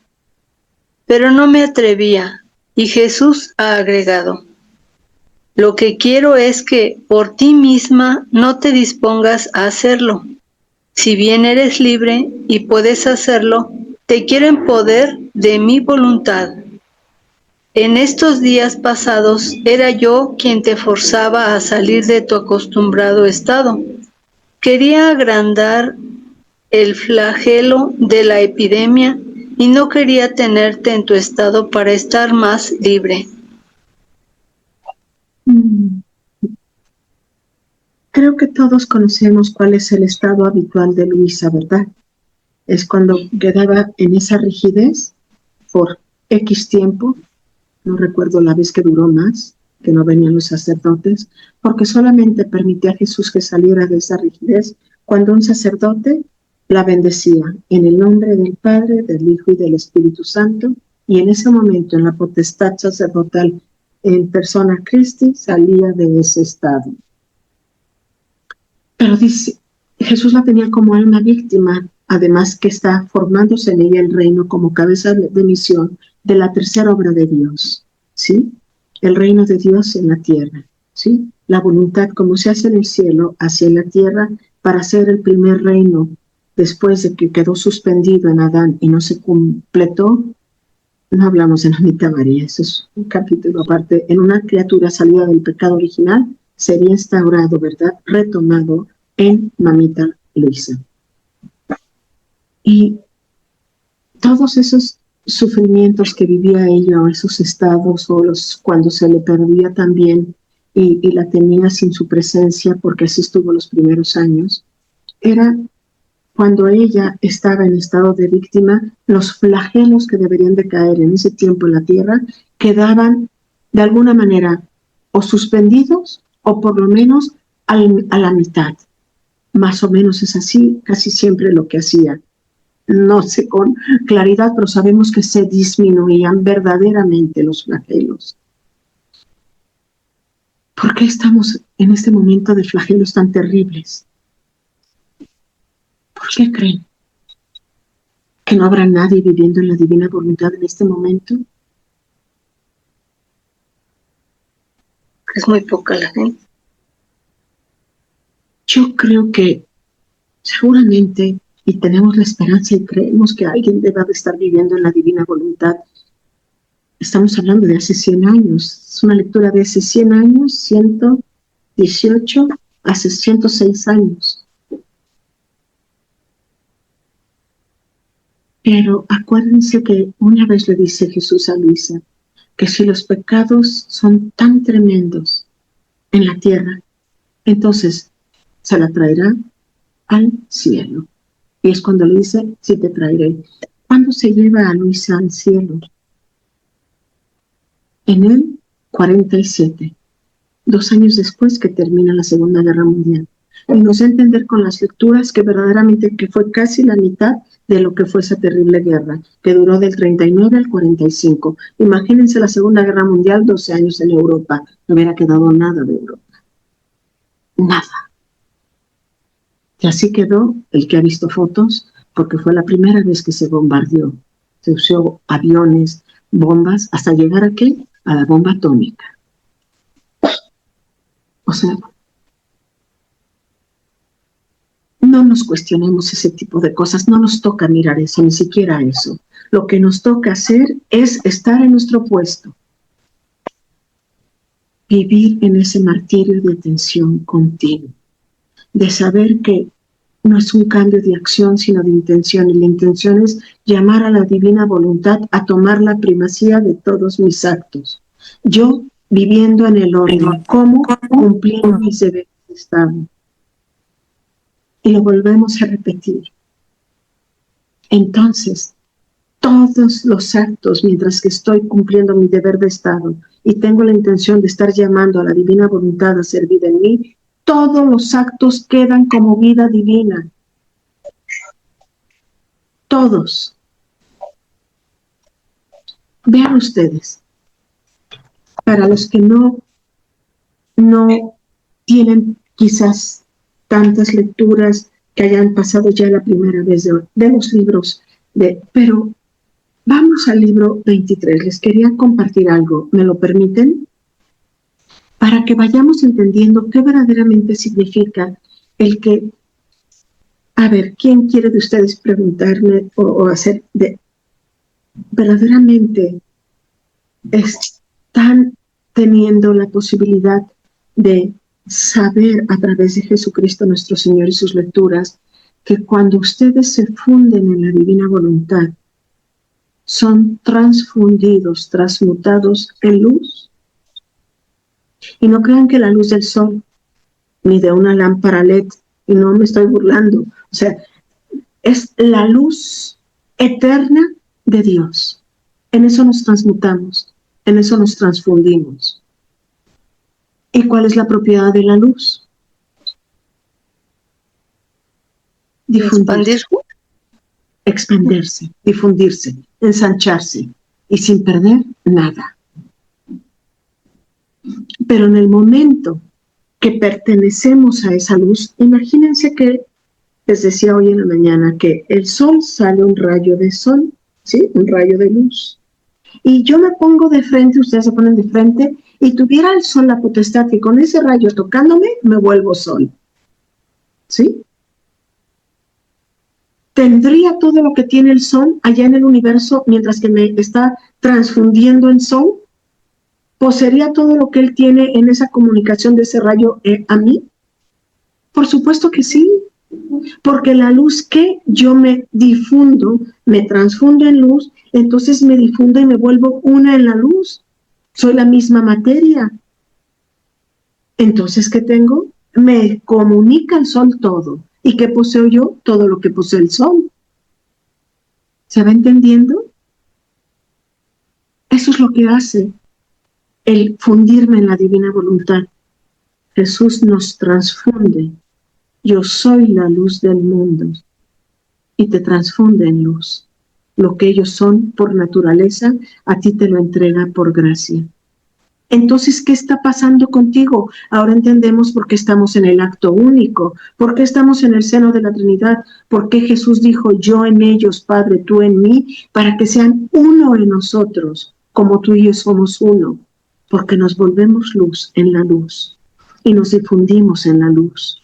Pero no me atrevía, y Jesús ha agregado, lo que quiero es que por ti misma no te dispongas a hacerlo. Si bien eres libre y puedes hacerlo, te quiero en poder de mi voluntad. En estos días pasados era yo quien te forzaba a salir de tu acostumbrado estado. Quería agrandar el flagelo de la epidemia y no quería tenerte en tu estado para estar más libre. Creo que todos conocemos cuál es el estado habitual de Luisa, ¿verdad? Es cuando quedaba en esa rigidez por X tiempo, no recuerdo la vez que duró más, que no venían los sacerdotes, porque solamente permitía a Jesús que saliera de esa rigidez cuando un sacerdote la bendecía en el nombre del Padre, del Hijo y del Espíritu Santo, y en ese momento, en la potestad sacerdotal en persona Christi, salía de ese estado. Pero dice, Jesús la tenía como alma víctima, además que está formándose en ella el reino como cabeza de misión de la tercera obra de Dios, ¿sí? El reino de Dios en la tierra, ¿sí? La voluntad como se hace en el cielo, hacia la tierra, para ser el primer reino, después de que quedó suspendido en Adán y no se completó. No hablamos de Mamita María, eso es un capítulo aparte. En una criatura salida del pecado original, sería instaurado, ¿verdad? Retomado en Mamita Luisa. Y todos esos sufrimientos que vivía ella, o esos estados, o cuando se le perdía también y la tenía sin su presencia, porque así estuvo los primeros años, era cuando ella estaba en estado de víctima, los flagelos que deberían de caer en ese tiempo en la tierra quedaban de alguna manera o suspendidos o por lo menos a la mitad. Más o menos es así, casi siempre lo que hacía. No sé con claridad, pero sabemos que se disminuían verdaderamente los flagelos. ¿Por qué estamos en este momento de flagelos tan terribles? ¿Por qué creen? ¿Que no habrá nadie viviendo en la divina voluntad en este momento? Es muy poca la gente. Yo creo que seguramente, y tenemos la esperanza y creemos que alguien debe de estar viviendo en la divina voluntad. Estamos hablando de hace 100 años. Es una lectura de hace 100 años, 118, hace 106 años. Pero acuérdense que una vez le dice Jesús a Luisa que si los pecados son tan tremendos en la tierra, entonces se la traerá al cielo. Y es cuando le dice, sí te traeré. ¿Cuándo se lleva a Luisa al cielo? En el 47, 2 años después que termina la Segunda Guerra Mundial. Y nos da a entender con las lecturas que verdaderamente que fue casi la mitad de lo que fue esa terrible guerra, que duró del 39 al 45. Imagínense la Segunda Guerra Mundial, 12 años en Europa. No hubiera quedado nada de Europa. Nada. Y así quedó el que ha visto fotos, porque fue la primera vez que se bombardeó. Se usó aviones, bombas, hasta llegar a ¿qué? A la bomba atómica. O sea, no nos cuestionemos ese tipo de cosas, no nos toca mirar eso, ni siquiera eso. Lo que nos toca hacer es estar en nuestro puesto. Vivir en ese martirio de atención continua, de saber que no es un cambio de acción, sino de intención, y la intención es llamar a la divina voluntad a tomar la primacía de todos mis actos. Yo viviendo en el orden, ¿cómo? Cumpliendo mis deberes de Estado. Y lo volvemos a repetir. Entonces, todos los actos, mientras que estoy cumpliendo mi deber de Estado y tengo la intención de estar llamando a la divina voluntad a ser vida en mí, todos los actos quedan como vida divina. Todos. Vean ustedes, para los que no tienen quizás tantas lecturas, que hayan pasado ya la primera vez de los libros, pero vamos al libro 23. Les quería compartir algo, ¿me lo permiten? Para que vayamos entendiendo qué verdaderamente significa el que, a ver, ¿quién quiere de ustedes preguntarme o hacer verdaderamente están teniendo la posibilidad de saber a través de Jesucristo nuestro Señor y sus lecturas que cuando ustedes se funden en la divina voluntad son transfundidos, transmutados en luz? Y no crean que la luz del sol ni de una lámpara LED, y no me estoy burlando, o sea, es la luz eterna de Dios. En eso nos transmutamos, en eso nos transfundimos. ¿Y cuál es la propiedad de la luz? Difundirse, expandirse, difundirse, ensancharse y sin perder nada. Pero en el momento que pertenecemos a esa luz, imagínense que, les decía hoy en la mañana, que el sol sale un rayo de sol, ¿sí? Un rayo de luz. Y yo me pongo de frente, ustedes se ponen de frente, y tuviera el sol la potestad que con ese rayo tocándome, me vuelvo sol. ¿Sí? ¿Tendría todo lo que tiene el sol allá en el universo mientras que me está transfundiendo en sol? ¿Poseería todo lo que él tiene en esa comunicación de ese rayo a mí? Por supuesto que sí, porque la luz que yo me difundo, me transfundo en luz, entonces me difundo y me vuelvo una en la luz. Soy la misma materia. Entonces, ¿qué tengo? Me comunica el sol todo. ¿Y qué poseo yo? Todo lo que posee el sol. ¿Se va entendiendo? Eso es lo que hace el fundirme en la divina voluntad. Jesús nos transfunde. Yo soy la luz del mundo. Y te transfunde en luz. Lo que ellos son por naturaleza, a ti te lo entrega por gracia. Entonces, ¿qué está pasando contigo? Ahora entendemos por qué estamos en el acto único, por qué estamos en el seno de la Trinidad, por qué Jesús dijo, yo en ellos, Padre, tú en mí, para que sean uno en nosotros, como tú y yo somos uno, porque nos volvemos luz en la luz y nos difundimos en la luz.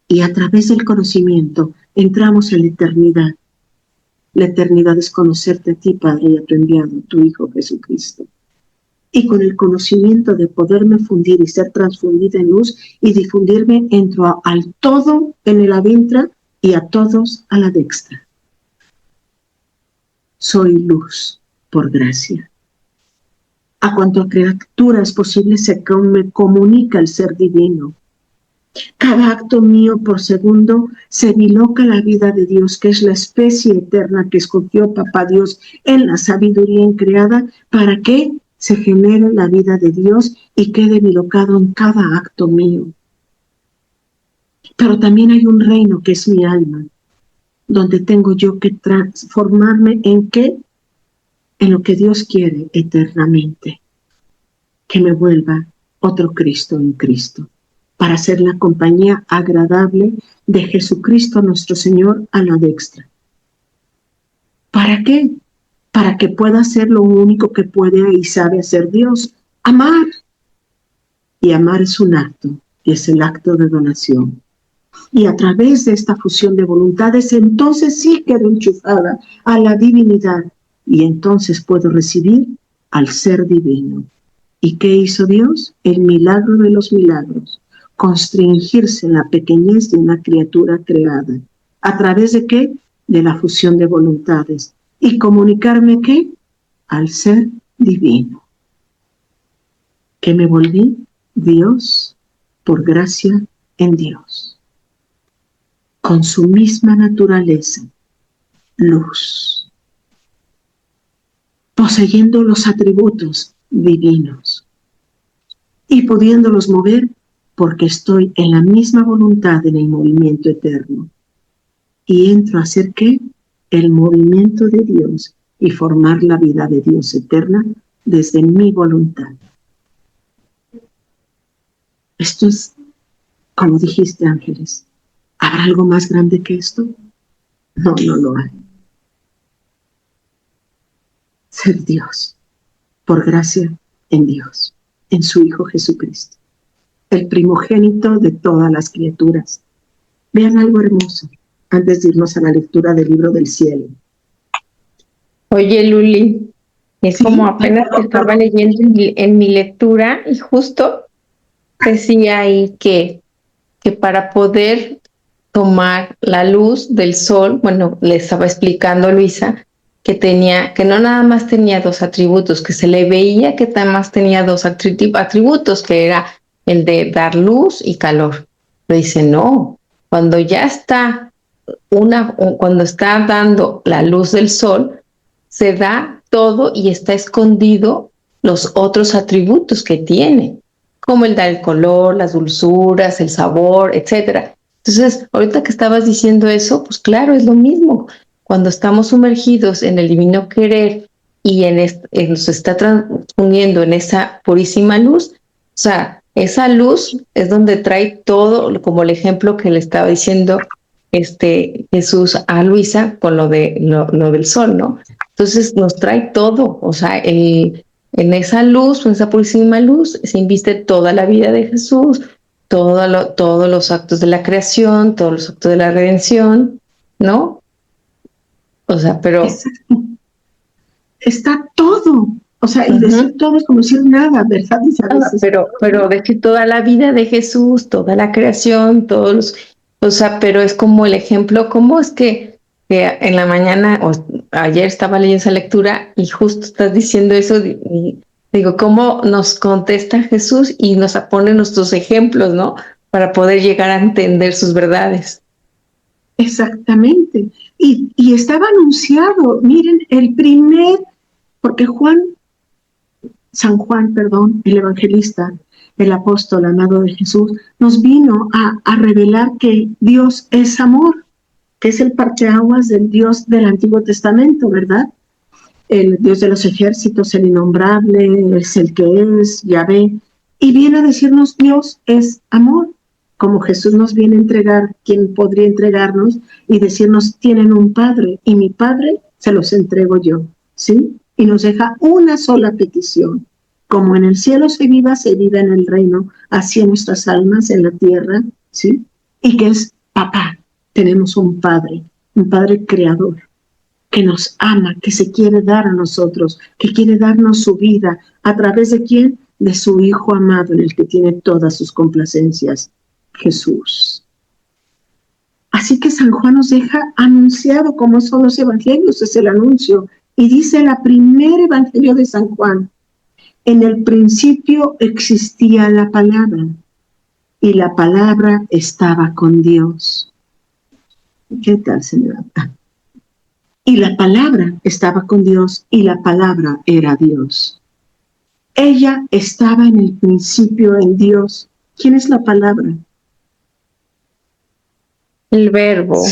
Y a través del conocimiento entramos en la eternidad. La eternidad es conocerte a ti, Padre, y a tu enviado, tu Hijo Jesucristo. Y con el conocimiento de poderme fundir y ser transfundida en luz y difundirme, entro al todo en el adintra y a todos a la dextra. Soy luz por gracia. A cuanto criatura es posible se me comunica el ser divino. Cada acto mío por segundo se biloca la vida de Dios, que es la especie eterna que escogió Papá Dios en la sabiduría increada para que se genere la vida de Dios y quede bilocado en cada acto mío. Pero también hay un reino que es mi alma, donde tengo yo que transformarme ¿en qué? En lo que Dios quiere eternamente, que me vuelva otro Cristo en Cristo, para ser la compañía agradable de Jesucristo nuestro Señor a la dextra. ¿Para qué? Para que pueda ser lo único que puede y sabe hacer Dios, amar. Y amar es un acto, y es el acto de donación. Y a través de esta fusión de voluntades, entonces sí quedo enchufada a la divinidad, y entonces puedo recibir al ser divino. ¿Y qué hizo Dios? El milagro de los milagros. Constringirse en la pequeñez de una criatura creada. ¿A través de qué? De la fusión de voluntades. ¿Y comunicarme qué? Al ser divino. ¿Qué me volví? Dios por gracia en Dios. Con su misma naturaleza, luz. Poseyendo los atributos divinos. Y pudiéndolos mover porque estoy en la misma voluntad en el movimiento eterno. Y entro a hacer ¿qué? El movimiento de Dios y formar la vida de Dios eterna desde mi voluntad. Esto es, como dijiste, Ángeles, ¿habrá algo más grande que esto? No, no lo hay. Ser Dios, por gracia en Dios, en su Hijo Jesucristo, el primogénito de todas las criaturas. Vean algo hermoso antes de irnos a la lectura del libro del cielo. Oye, Luli, es Sí, como apenas estaba leyendo en mi lectura y justo decía ahí que para poder tomar la luz del sol, bueno, le estaba explicando Luisa que no nada más tenía dos atributos, que se le veía que nada más tenía dos atributos, que era el de dar luz y calor. Pero dice, no, cuando ya está cuando está dando la luz del sol, se da todo y está escondido los otros atributos que tiene, como el dar el color, las dulzuras, el sabor, etcétera. Entonces, ahorita que estabas diciendo eso, pues claro, es lo mismo. Cuando estamos sumergidos en el divino querer y nos está transfundiendo en esa purísima luz, o sea, esa luz es donde trae todo, como el ejemplo que le estaba diciendo Jesús a Luisa con lo del sol, ¿no? Entonces nos trae todo, o sea, en esa luz, en esa purísima luz, se inviste toda la vida de Jesús, todos los actos de la creación, todos los actos de la redención, ¿no? O sea, pero... Exacto. Está todo. O sea, y decir todo es como decir nada, ¿verdad? Pero decir toda la vida de Jesús, toda la creación, todos los... O sea, pero es como el ejemplo, ¿cómo es que en la mañana, o ayer estaba leyendo esa lectura y justo estás diciendo eso, y digo, ¿cómo nos contesta Jesús y nos pone nuestros ejemplos, ¿no? Para poder llegar a entender sus verdades. Exactamente. Y estaba anunciado, miren, porque San Juan, el evangelista, el apóstol amado de Jesús, nos vino a revelar que Dios es amor, que es el parteaguas del Dios del Antiguo Testamento, ¿verdad? El Dios de los ejércitos, el innombrable, es el que es, Yahvé, y viene a decirnos Dios es amor, como Jesús nos viene a entregar, quien podría entregarnos y decirnos tienen un Padre, y mi Padre se los entrego yo, ¿sí? Y nos deja una sola petición. Como en el cielo se vive en el reino, así en nuestras almas, en la tierra, ¿sí? Y que es, papá, tenemos un Padre creador, que nos ama, que se quiere dar a nosotros, que quiere darnos su vida. ¿A través de quién? De su Hijo amado, en el que tiene todas sus complacencias, Jesús. Así que San Juan nos deja anunciado cómo son los evangelios, es el anuncio. Y dice la primer evangelio de San Juan: en el principio existía la palabra, y la palabra estaba con Dios. ¿Qué tal, señora? Y la palabra estaba con Dios, y la palabra era Dios. Ella estaba en el principio en Dios. ¿Quién es la palabra? El verbo.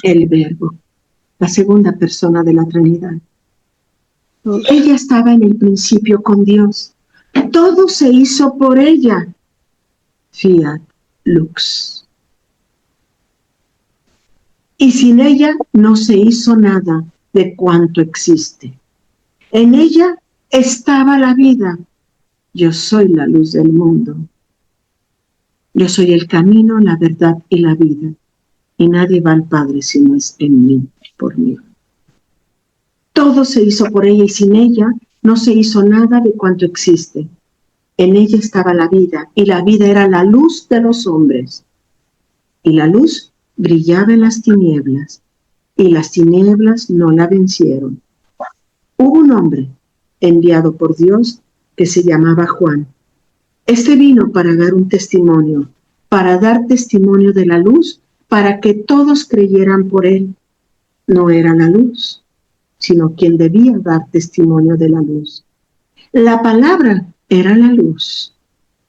El verbo, la segunda persona de la Trinidad. Ella estaba en el principio con Dios. Todo se hizo por ella. Fiat lux. Y sin ella no se hizo nada de cuanto existe. En ella estaba la vida. Yo soy la luz del mundo. Yo soy el camino, la verdad y la vida. Y nadie va al Padre si no es en mí, por mí. Todo se hizo por ella y sin ella no se hizo nada de cuanto existe. En ella estaba la vida y la vida era la luz de los hombres. Y la luz brillaba en las tinieblas y las tinieblas no la vencieron. Hubo un hombre enviado por Dios que se llamaba Juan. Este vino para dar un testimonio, para dar testimonio de la luz, para que todos creyeran por él. No era la luz, sino quien debía dar testimonio de la luz. La palabra era la luz,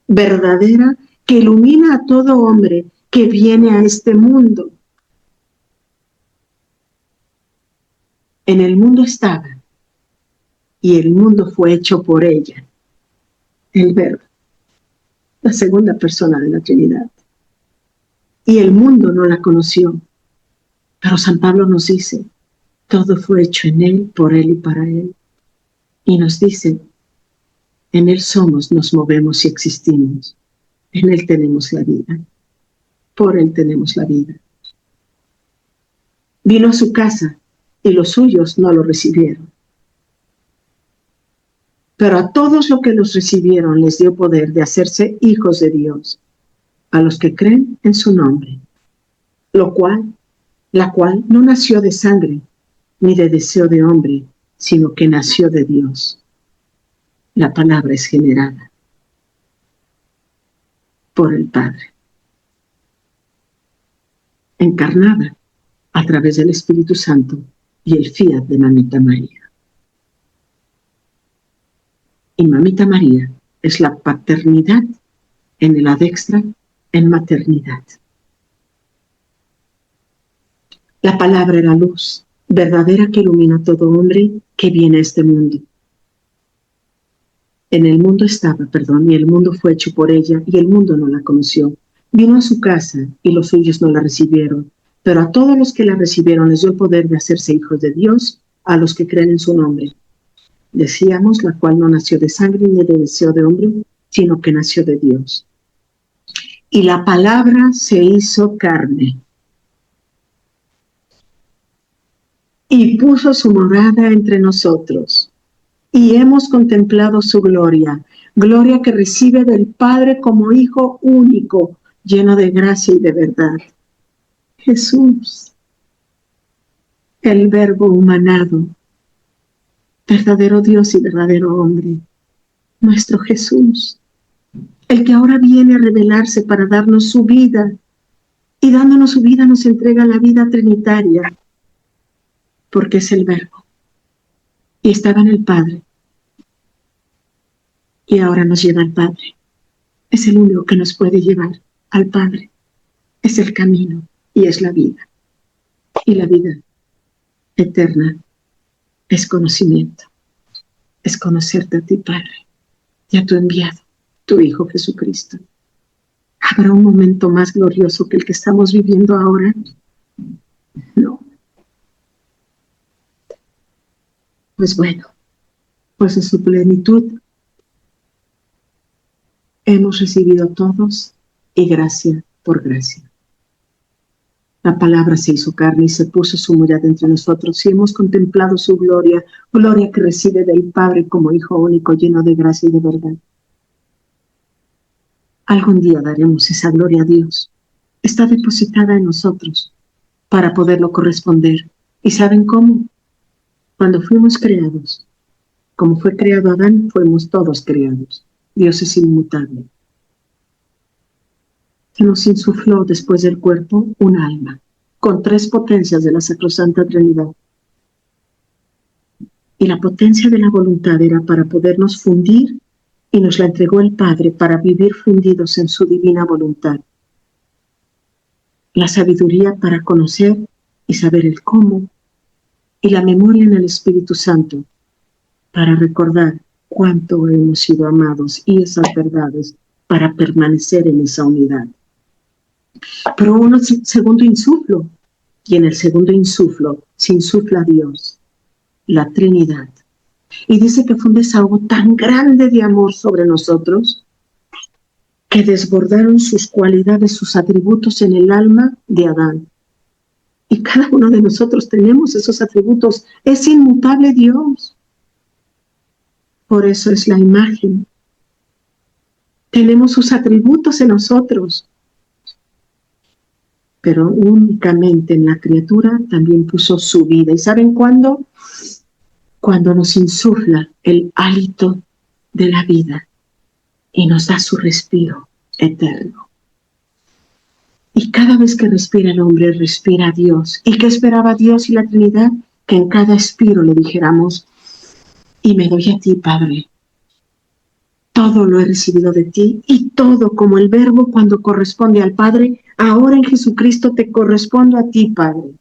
verdadera, que ilumina a todo hombre que viene a este mundo. En el mundo estaba, y el mundo fue hecho por ella. El Verbo, la segunda persona de la Trinidad. Y el mundo no la conoció. Pero San Pablo nos dice, todo fue hecho en él, por él y para él. Y nos dice, en él somos, nos movemos y existimos. En él tenemos la vida. Por él tenemos la vida. Vino a su casa y los suyos no lo recibieron. Pero a todos los que los recibieron les dio poder de hacerse hijos de Dios, a los que creen en su nombre, la cual no nació de sangre, ni de deseo de hombre, sino que nació de Dios. La palabra es generada por el Padre, encarnada a través del Espíritu Santo y el fiat de Mamita María. Y Mamita María es la paternidad en el adextra en maternidad. La palabra era luz, verdadera, que ilumina a todo hombre que viene a este mundo. En el mundo estaba, y el mundo fue hecho por ella, y el mundo no la conoció. Vino a su casa, y los suyos no la recibieron. Pero a todos los que la recibieron les dio el poder de hacerse hijos de Dios, a los que creen en su nombre. Decíamos, la cual no nació de sangre ni de deseo de hombre, sino que nació de Dios. Y la palabra se hizo carne y puso su morada entre nosotros. Y hemos contemplado su gloria, gloria que recibe del Padre como Hijo único, lleno de gracia y de verdad. Jesús, el Verbo humanado, verdadero Dios y verdadero hombre, nuestro Jesús, el que ahora viene a revelarse para darnos su vida, y dándonos su vida nos entrega la vida trinitaria, porque es el Verbo, y estaba en el Padre, y ahora nos lleva al Padre. Es el único que nos puede llevar al Padre, es el camino y es la vida, y la vida eterna es conocimiento, es conocerte a ti, Padre, y a tu enviado, tu Hijo Jesucristo. ¿Habrá un momento más glorioso que el que estamos viviendo ahora? No. Pues bueno, pues en su plenitud hemos recibido todos y gracia por gracia. La palabra se hizo carne y se puso su morada entre nosotros, y hemos contemplado su gloria, gloria que recibe del Padre como Hijo único, lleno de gracia y de verdad. Algún día daremos esa gloria a Dios. Está depositada en nosotros para poderlo corresponder. ¿Y saben cómo? Cuando fuimos creados, como fue creado Adán, fuimos todos creados. Dios es inmutable. Se nos insufló después del cuerpo un alma, con 3 potencias de la Sacrosanta Trinidad. Y la potencia de la voluntad era para podernos fundir, y nos la entregó el Padre para vivir fundidos en su divina voluntad. La sabiduría para conocer y saber el cómo, y la memoria en el Espíritu Santo para recordar cuánto hemos sido amados, y esas verdades para permanecer en esa unidad. Pero hubo un segundo insuflo, y en el segundo insuflo se insufla Dios, la Trinidad. Y dice que fue un desahogo tan grande de amor sobre nosotros que desbordaron sus cualidades, sus atributos en el alma de Adán. Y cada uno de nosotros tenemos esos atributos. Es inmutable Dios. Por eso es la imagen. Tenemos sus atributos en nosotros. Pero únicamente en la criatura también puso su vida. ¿Y saben cuándo? Cuando nos insufla el hálito de la vida y nos da su respiro eterno. Y cada vez que respira el hombre, respira a Dios. ¿Y qué esperaba Dios y la Trinidad? Que en cada expiro le dijéramos: y me doy a ti, Padre. Todo lo he recibido de ti, y todo, como el verbo cuando corresponde al Padre, ahora en Jesucristo te correspondo a ti, Padre.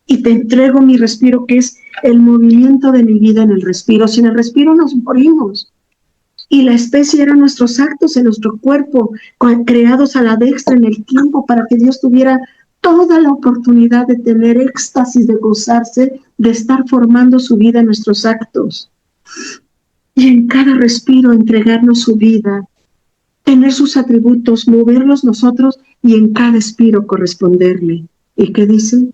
Y te entrego mi respiro, que es el movimiento de mi vida en el respiro. Sin el respiro nos morimos. Y la especie eran nuestros actos en nuestro cuerpo, creados a la destra en el tiempo, para que Dios tuviera toda la oportunidad de tener éxtasis, de gozarse, de estar formando su vida en nuestros actos. Y en cada respiro entregarnos su vida, tener sus atributos, moverlos nosotros, y en cada expiro corresponderle. ¿Y qué dice?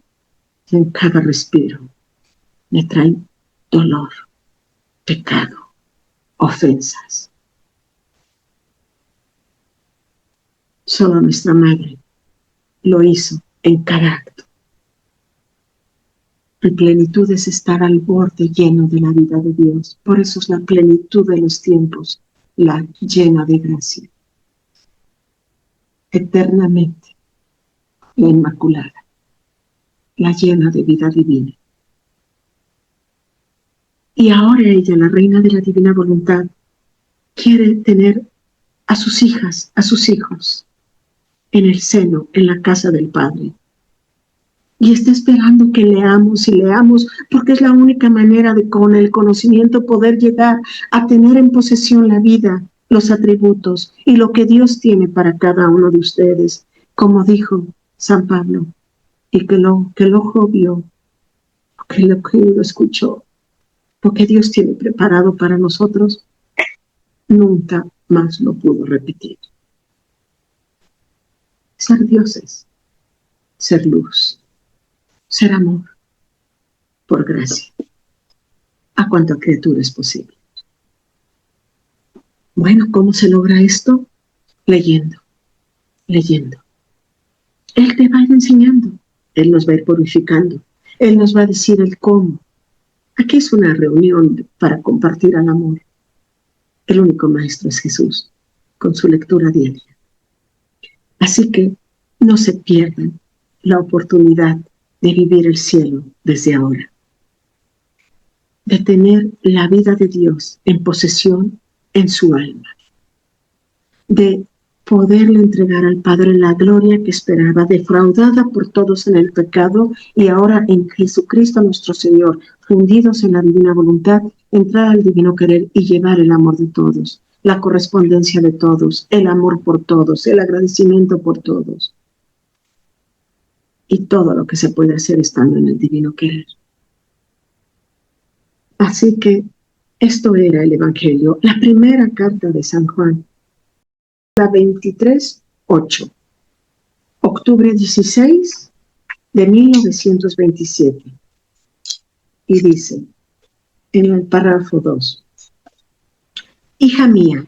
En cada respiro me trae dolor, pecado, ofensas. Solo nuestra madre lo hizo en cada acto. La plenitud es estar al borde lleno de la vida de Dios. Por eso es la plenitud de los tiempos, la llena de gracia. Eternamente, la inmaculada, la llena de vida divina. Y ahora ella, la reina de la divina voluntad, quiere tener a sus hijas, a sus hijos, en el seno, en la casa del Padre. Y está esperando que leamos y leamos, porque es la única manera de, con el conocimiento, poder llegar a tener en posesión la vida, los atributos y lo que Dios tiene para cada uno de ustedes, como dijo San Pablo, y que el ojo vio, que el oído escuchó, lo que Dios tiene preparado para nosotros, nunca más lo pudo repetir. Ser dioses, ser luz, ser amor, por gracia, a cuanta criatura es posible. Bueno, ¿cómo se logra esto? Leyendo, leyendo. Él te va a ir enseñando, Él nos va a ir purificando, Él nos va a decir el cómo. Aquí es una reunión para compartir el amor. El único maestro es Jesús, con su lectura diaria. Así que no se pierdan la oportunidad de vivir el cielo desde ahora, de tener la vida de Dios en posesión en su alma, de poderle entregar al Padre la gloria que esperaba, defraudada por todos en el pecado, y ahora en Jesucristo nuestro Señor, fundidos en la divina voluntad, entrar al divino querer y llevar el amor de todos, la correspondencia de todos, el amor por todos, el agradecimiento por todos, y todo lo que se puede hacer estando en el divino querer. Así que esto era el Evangelio, la primera carta de San Juan, la 23:8, octubre 16 de 1927. Y dice, en el párrafo 2, hija mía,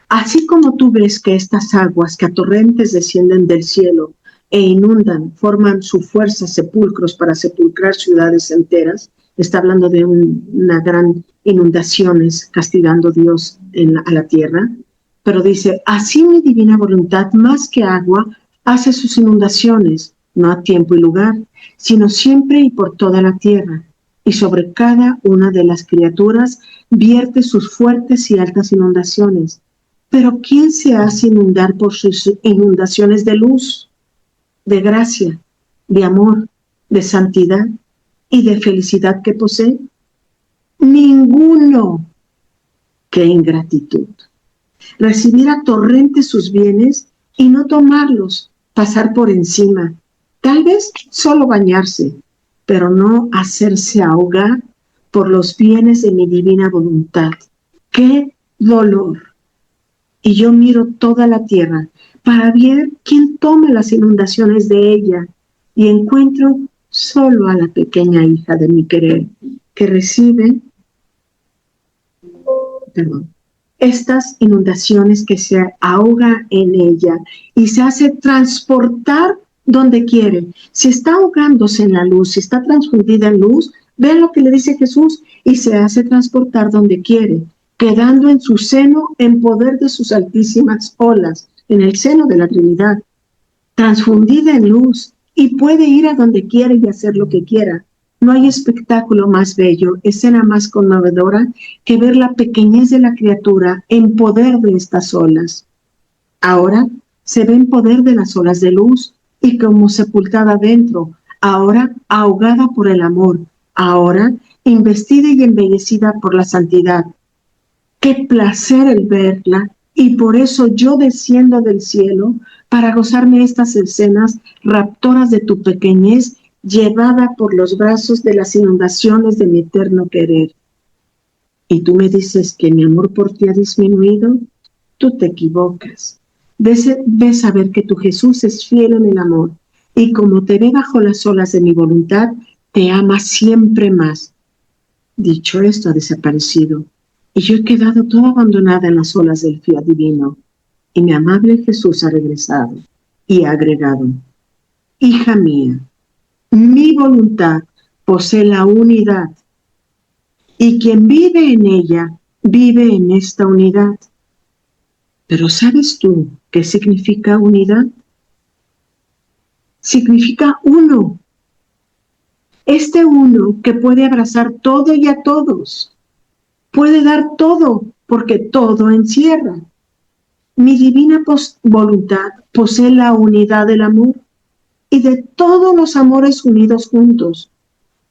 así como tú ves que estas aguas que a torrentes descienden del cielo e inundan, forman su fuerza sepulcros para sepulcrar ciudades enteras, está hablando de una gran inundaciones castigando Dios a la tierra, pero dice, así mi divina voluntad, más que agua, hace sus inundaciones, no a tiempo y lugar, sino siempre y por toda la tierra, y sobre cada una de las criaturas vierte sus fuertes y altas inundaciones. Pero ¿quién se hace inundar por sus inundaciones de luz, de gracia, de amor, de santidad y de felicidad que posee? Ninguno. ¡Qué ingratitud! Recibir a torrentes sus bienes y no tomarlos, pasar por encima, tal vez solo bañarse, pero no hacerse ahogar por los bienes de mi divina voluntad. ¡Qué dolor! Y yo miro toda la tierra para ver quién toma las inundaciones de ella, y encuentro solo a la pequeña hija de mi querer, que recibe, estas inundaciones, que se ahoga en ella y se hace transportar donde quiere. Si está ahogándose en la luz, si está transfundida en luz, ve lo que le dice Jesús, y se hace transportar donde quiere, quedando en su seno en poder de sus altísimas olas, en el seno de la Trinidad, transfundida en luz, y puede ir a donde quiera y hacer lo que quiera. No hay espectáculo más bello, escena más conmovedora que ver la pequeñez de la criatura en poder de estas olas. Ahora se ve en poder de las olas de luz y como sepultada dentro, ahora ahogada por el amor, ahora investida y embellecida por la santidad. Qué placer el verla, y por eso yo desciendo del cielo para gozarme estas escenas raptoras de tu pequeñez, llevada por los brazos de las inundaciones de mi eterno querer. Y tú me dices que mi amor por ti ha disminuido. Tú te equivocas. Ves a ver que tu Jesús es fiel en el amor, y como te ve bajo las olas de mi voluntad, te ama siempre más. Dicho esto, ha desaparecido, y yo he quedado toda abandonada en las olas del fiat divino, y mi amable Jesús ha regresado y ha agregado, hija mía, mi voluntad posee la unidad, y quien vive en ella, vive en esta unidad. Pero ¿sabes tú qué significa unidad? Significa uno. Este uno que puede abrazar todo y a todos. Puede dar todo, porque todo encierra. Mi divina voluntad posee la unidad del amor, y de todos los amores unidos juntos.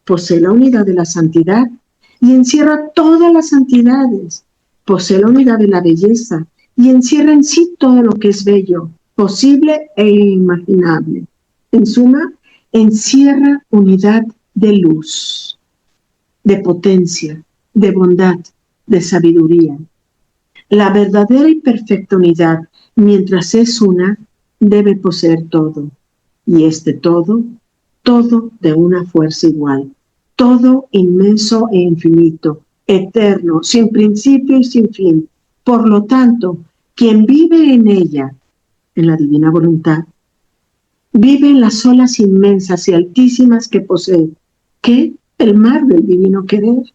Posee la unidad de la santidad, y encierra todas las santidades. Posee la unidad de la belleza, y encierra en sí todo lo que es bello, posible e imaginable. En suma, encierra unidad de luz, de potencia, de bondad, de sabiduría. La verdadera y perfecta unidad, mientras es una, debe poseer todo. Y este todo, todo de una fuerza igual. Todo inmenso e infinito, eterno, sin principio y sin fin. Por lo tanto, quien vive en ella, en la divina voluntad, vive en las olas inmensas y altísimas que posee, que el mar del divino querer.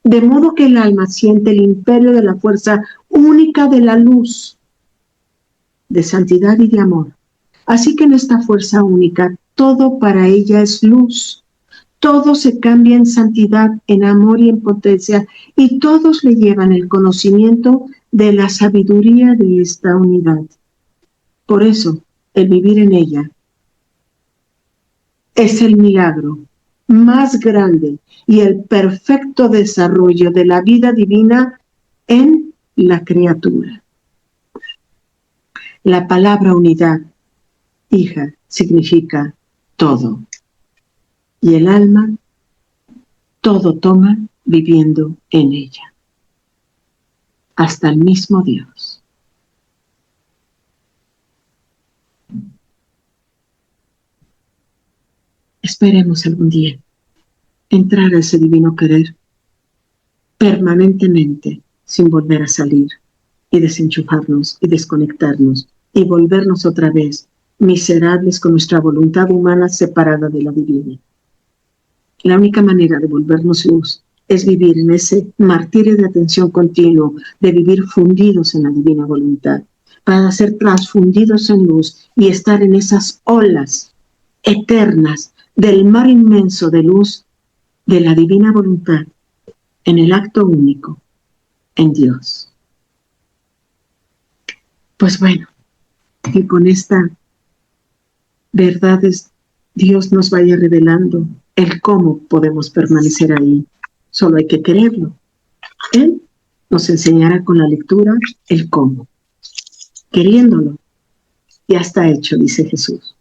De modo que el alma siente el imperio de la fuerza única de la luz, de santidad y de amor. Así que en esta fuerza única, todo para ella es luz. Todo se cambia en santidad, en amor y en potencia, y todos le llevan el conocimiento de la sabiduría de esta unidad. Por eso, el vivir en ella es el milagro más grande y el perfecto desarrollo de la vida divina en la criatura. La palabra unidad, hija, significa todo. Y el alma todo toma viviendo en ella. Hasta el mismo Dios. esperemos algún día entrar a ese divino querer permanentemente, sin volver a salir y desenchufarnos y desconectarnos y volvernos otra vez miserables con nuestra voluntad humana separada de la divina. La única manera de volvernos luz es vivir en ese martirio de atención continuo, de vivir fundidos en la divina voluntad, para ser transfundidos en luz y estar en esas olas eternas del mar inmenso de luz de la divina voluntad, en el acto único, en Dios. Pues bueno, que con esta verdades Dios nos vaya revelando el cómo podemos permanecer ahí. Solo hay que quererlo. Él nos enseñará con la lectura el cómo. Queriéndolo, ya está hecho, dice Jesús.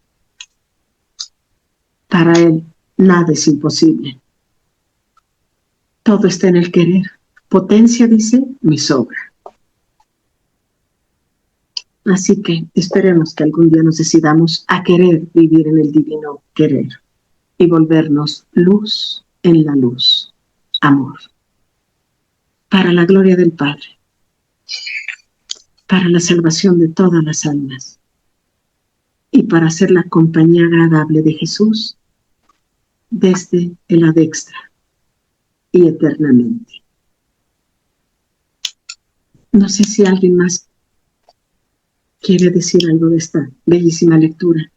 Para Él nada es imposible. Todo está en el querer. Potencia, dice, me sobra. Así que esperemos que algún día nos decidamos a querer vivir en el divino querer y volvernos luz en la luz, amor, para la gloria del Padre, para la salvación de todas las almas y para ser la compañía agradable de Jesús desde el adextra y eternamente. No sé si alguien más quiere decir algo de esta bellísima lectura.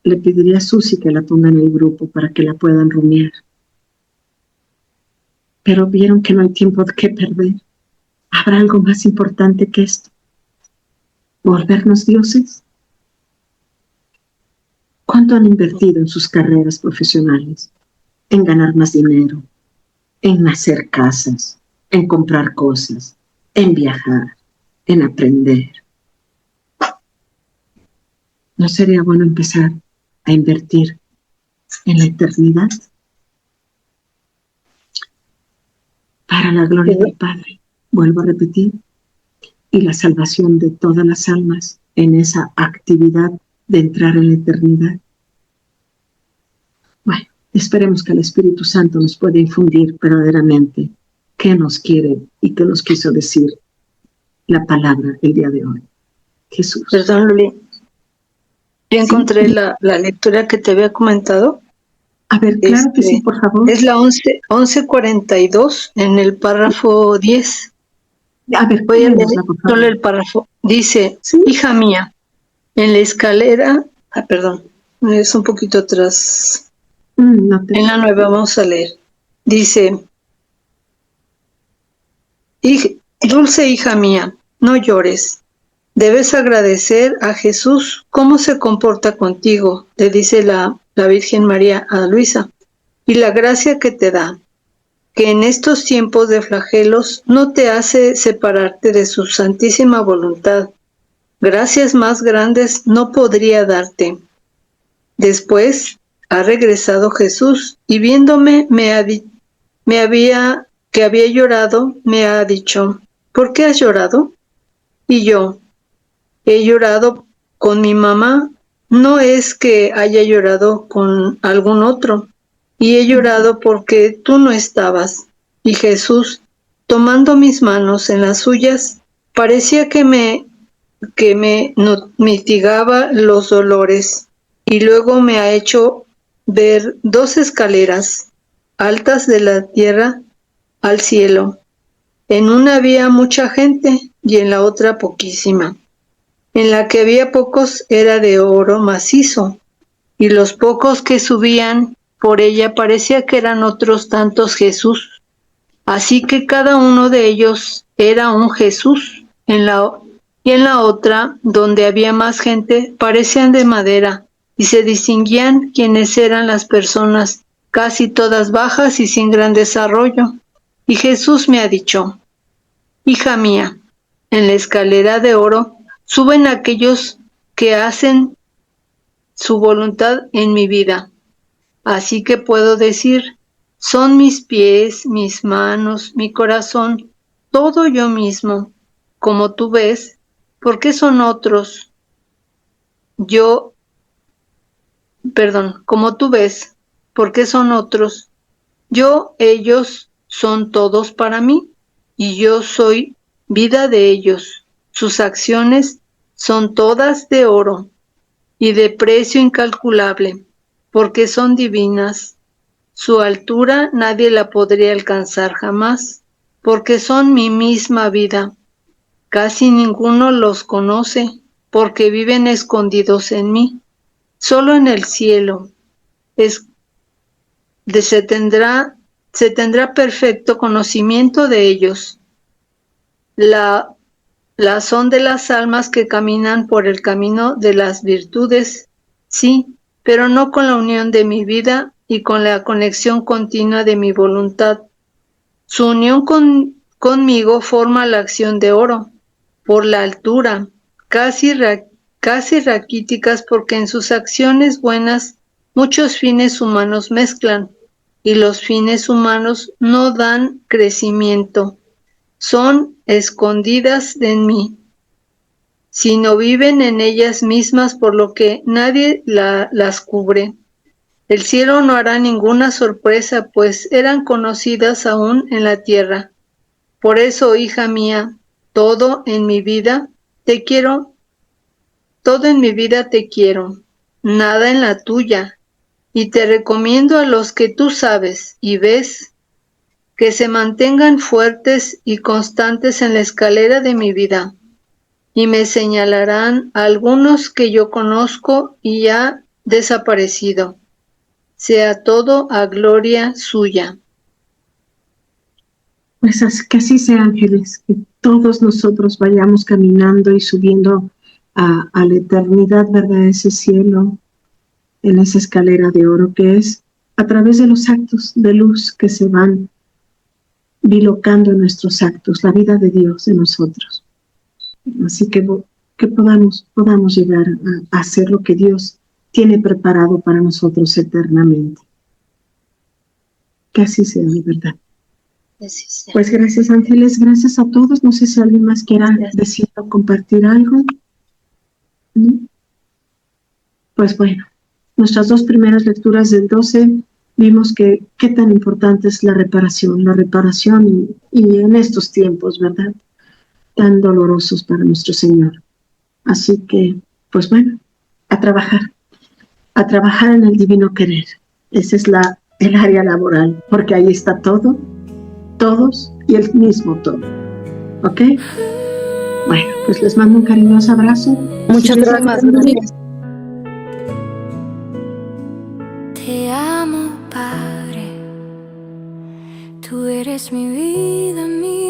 Le pediría a Susi que la ponga en el grupo para que la puedan rumiar. Pero vieron que no hay tiempo que perder. ¿Habrá algo más importante que esto? ¿Volvernos dioses? ¿Cuánto han invertido en sus carreras profesionales? En ganar más dinero, en hacer casas, en comprar cosas, en viajar, en aprender. ¿No sería bueno empezar a invertir en la eternidad? Para la gloria del Padre, vuelvo a repetir, y la salvación de todas las almas en esa actividad de entrar en la eternidad. Bueno, esperemos que el Espíritu Santo nos pueda infundir verdaderamente qué nos quiere y qué nos quiso decir la palabra el día de hoy. Jesús. Perdón, Luli. Yo encontré la lectura que te había comentado. A ver, claro que sí, por favor. Es la 11:42 en el párrafo 10. A ver, voy a leer por favor. solo el párrafo. Dice, ¿Sí? Hija mía, en la escalera, perdón, es un poquito atrás. En la 9 vamos a leer. Dice, dulce hija mía, no llores. Debes agradecer a Jesús cómo se comporta contigo, le dice la Virgen María a Luisa, y la gracia que te da, que en estos tiempos de flagelos no te hace separarte de su santísima voluntad. Gracias más grandes no podría darte. Después ha regresado Jesús y viéndome que había llorado, me ha dicho, ¿por qué has llorado? Y yo, he llorado con mi mamá, no es que haya llorado con algún otro, y he llorado porque tú no estabas. Y Jesús, tomando mis manos en las suyas, parecía que me mitigaba los dolores, y luego me ha hecho ver 2 escaleras altas de la tierra al cielo. En una había mucha gente y en la otra poquísima. En la que había pocos era de oro macizo, y los pocos que subían por ella parecía que eran otros tantos Jesús. Así que cada uno de ellos era un Jesús. Y en la otra, donde había más gente, parecían de madera, y se distinguían quiénes eran las personas, casi todas bajas y sin gran desarrollo. Y Jesús me ha dicho, hija mía, en la escalera de oro suben aquellos que hacen su voluntad en mi vida. Así que puedo decir, son mis pies, mis manos, mi corazón, todo yo mismo. Como tú ves, ¿por qué son otros? Como tú ves, porque son otros. Yo, ellos son todos para mí, y yo soy vida de ellos. Sus acciones son todas de oro y de precio incalculable, porque son divinas. Su altura nadie la podría alcanzar jamás, porque son mi misma vida. Casi ninguno los conoce, porque viven escondidos en mí. Solo en el cielo se tendrá perfecto conocimiento de ellos. La son de las almas que caminan por el camino de las virtudes, sí, pero no con la unión de mi vida y con la conexión continua de mi voluntad. Su unión conmigo forma la acción de oro, por la altura, casi raquíticas, porque en sus acciones buenas muchos fines humanos mezclan, y los fines humanos no dan crecimiento. Son escondidas en mí, sino viven en ellas mismas, por lo que nadie las cubre. El cielo no hará ninguna sorpresa, pues eran conocidas aún en la tierra. Por eso, hija mía, todo en mi vida te quiero, nada en la tuya, y te recomiendo a los que tú sabes y ves que se mantengan fuertes y constantes en la escalera de mi vida, y me señalarán a algunos que yo conozco y ya desaparecido. Sea todo a gloria suya. Pues que así sea, ángeles, que todos nosotros vayamos caminando y subiendo a la eternidad, ¿verdad? Ese cielo, en esa escalera de oro que es a través de los actos de luz que se van bilocando en nuestros actos, la vida de Dios en nosotros. Así que podamos llegar a hacer lo que Dios tiene preparado para nosotros eternamente. Que así sea, de verdad. Pues gracias, ángeles, gracias a todos. No sé si alguien más quiera decir o compartir algo. ¿No? Pues bueno, nuestras dos primeras lecturas del 12 vimos que qué tan importante es la reparación y en estos tiempos, ¿verdad? Tan dolorosos para nuestro Señor. Así que, pues bueno, a trabajar en el divino querer. Esa es el área laboral, porque ahí está todo, todos y el mismo todo. ¿Ok? Bueno, pues les mando un cariñoso abrazo. Muchas gracias. Te amo, Padre, tú eres mi vida, mi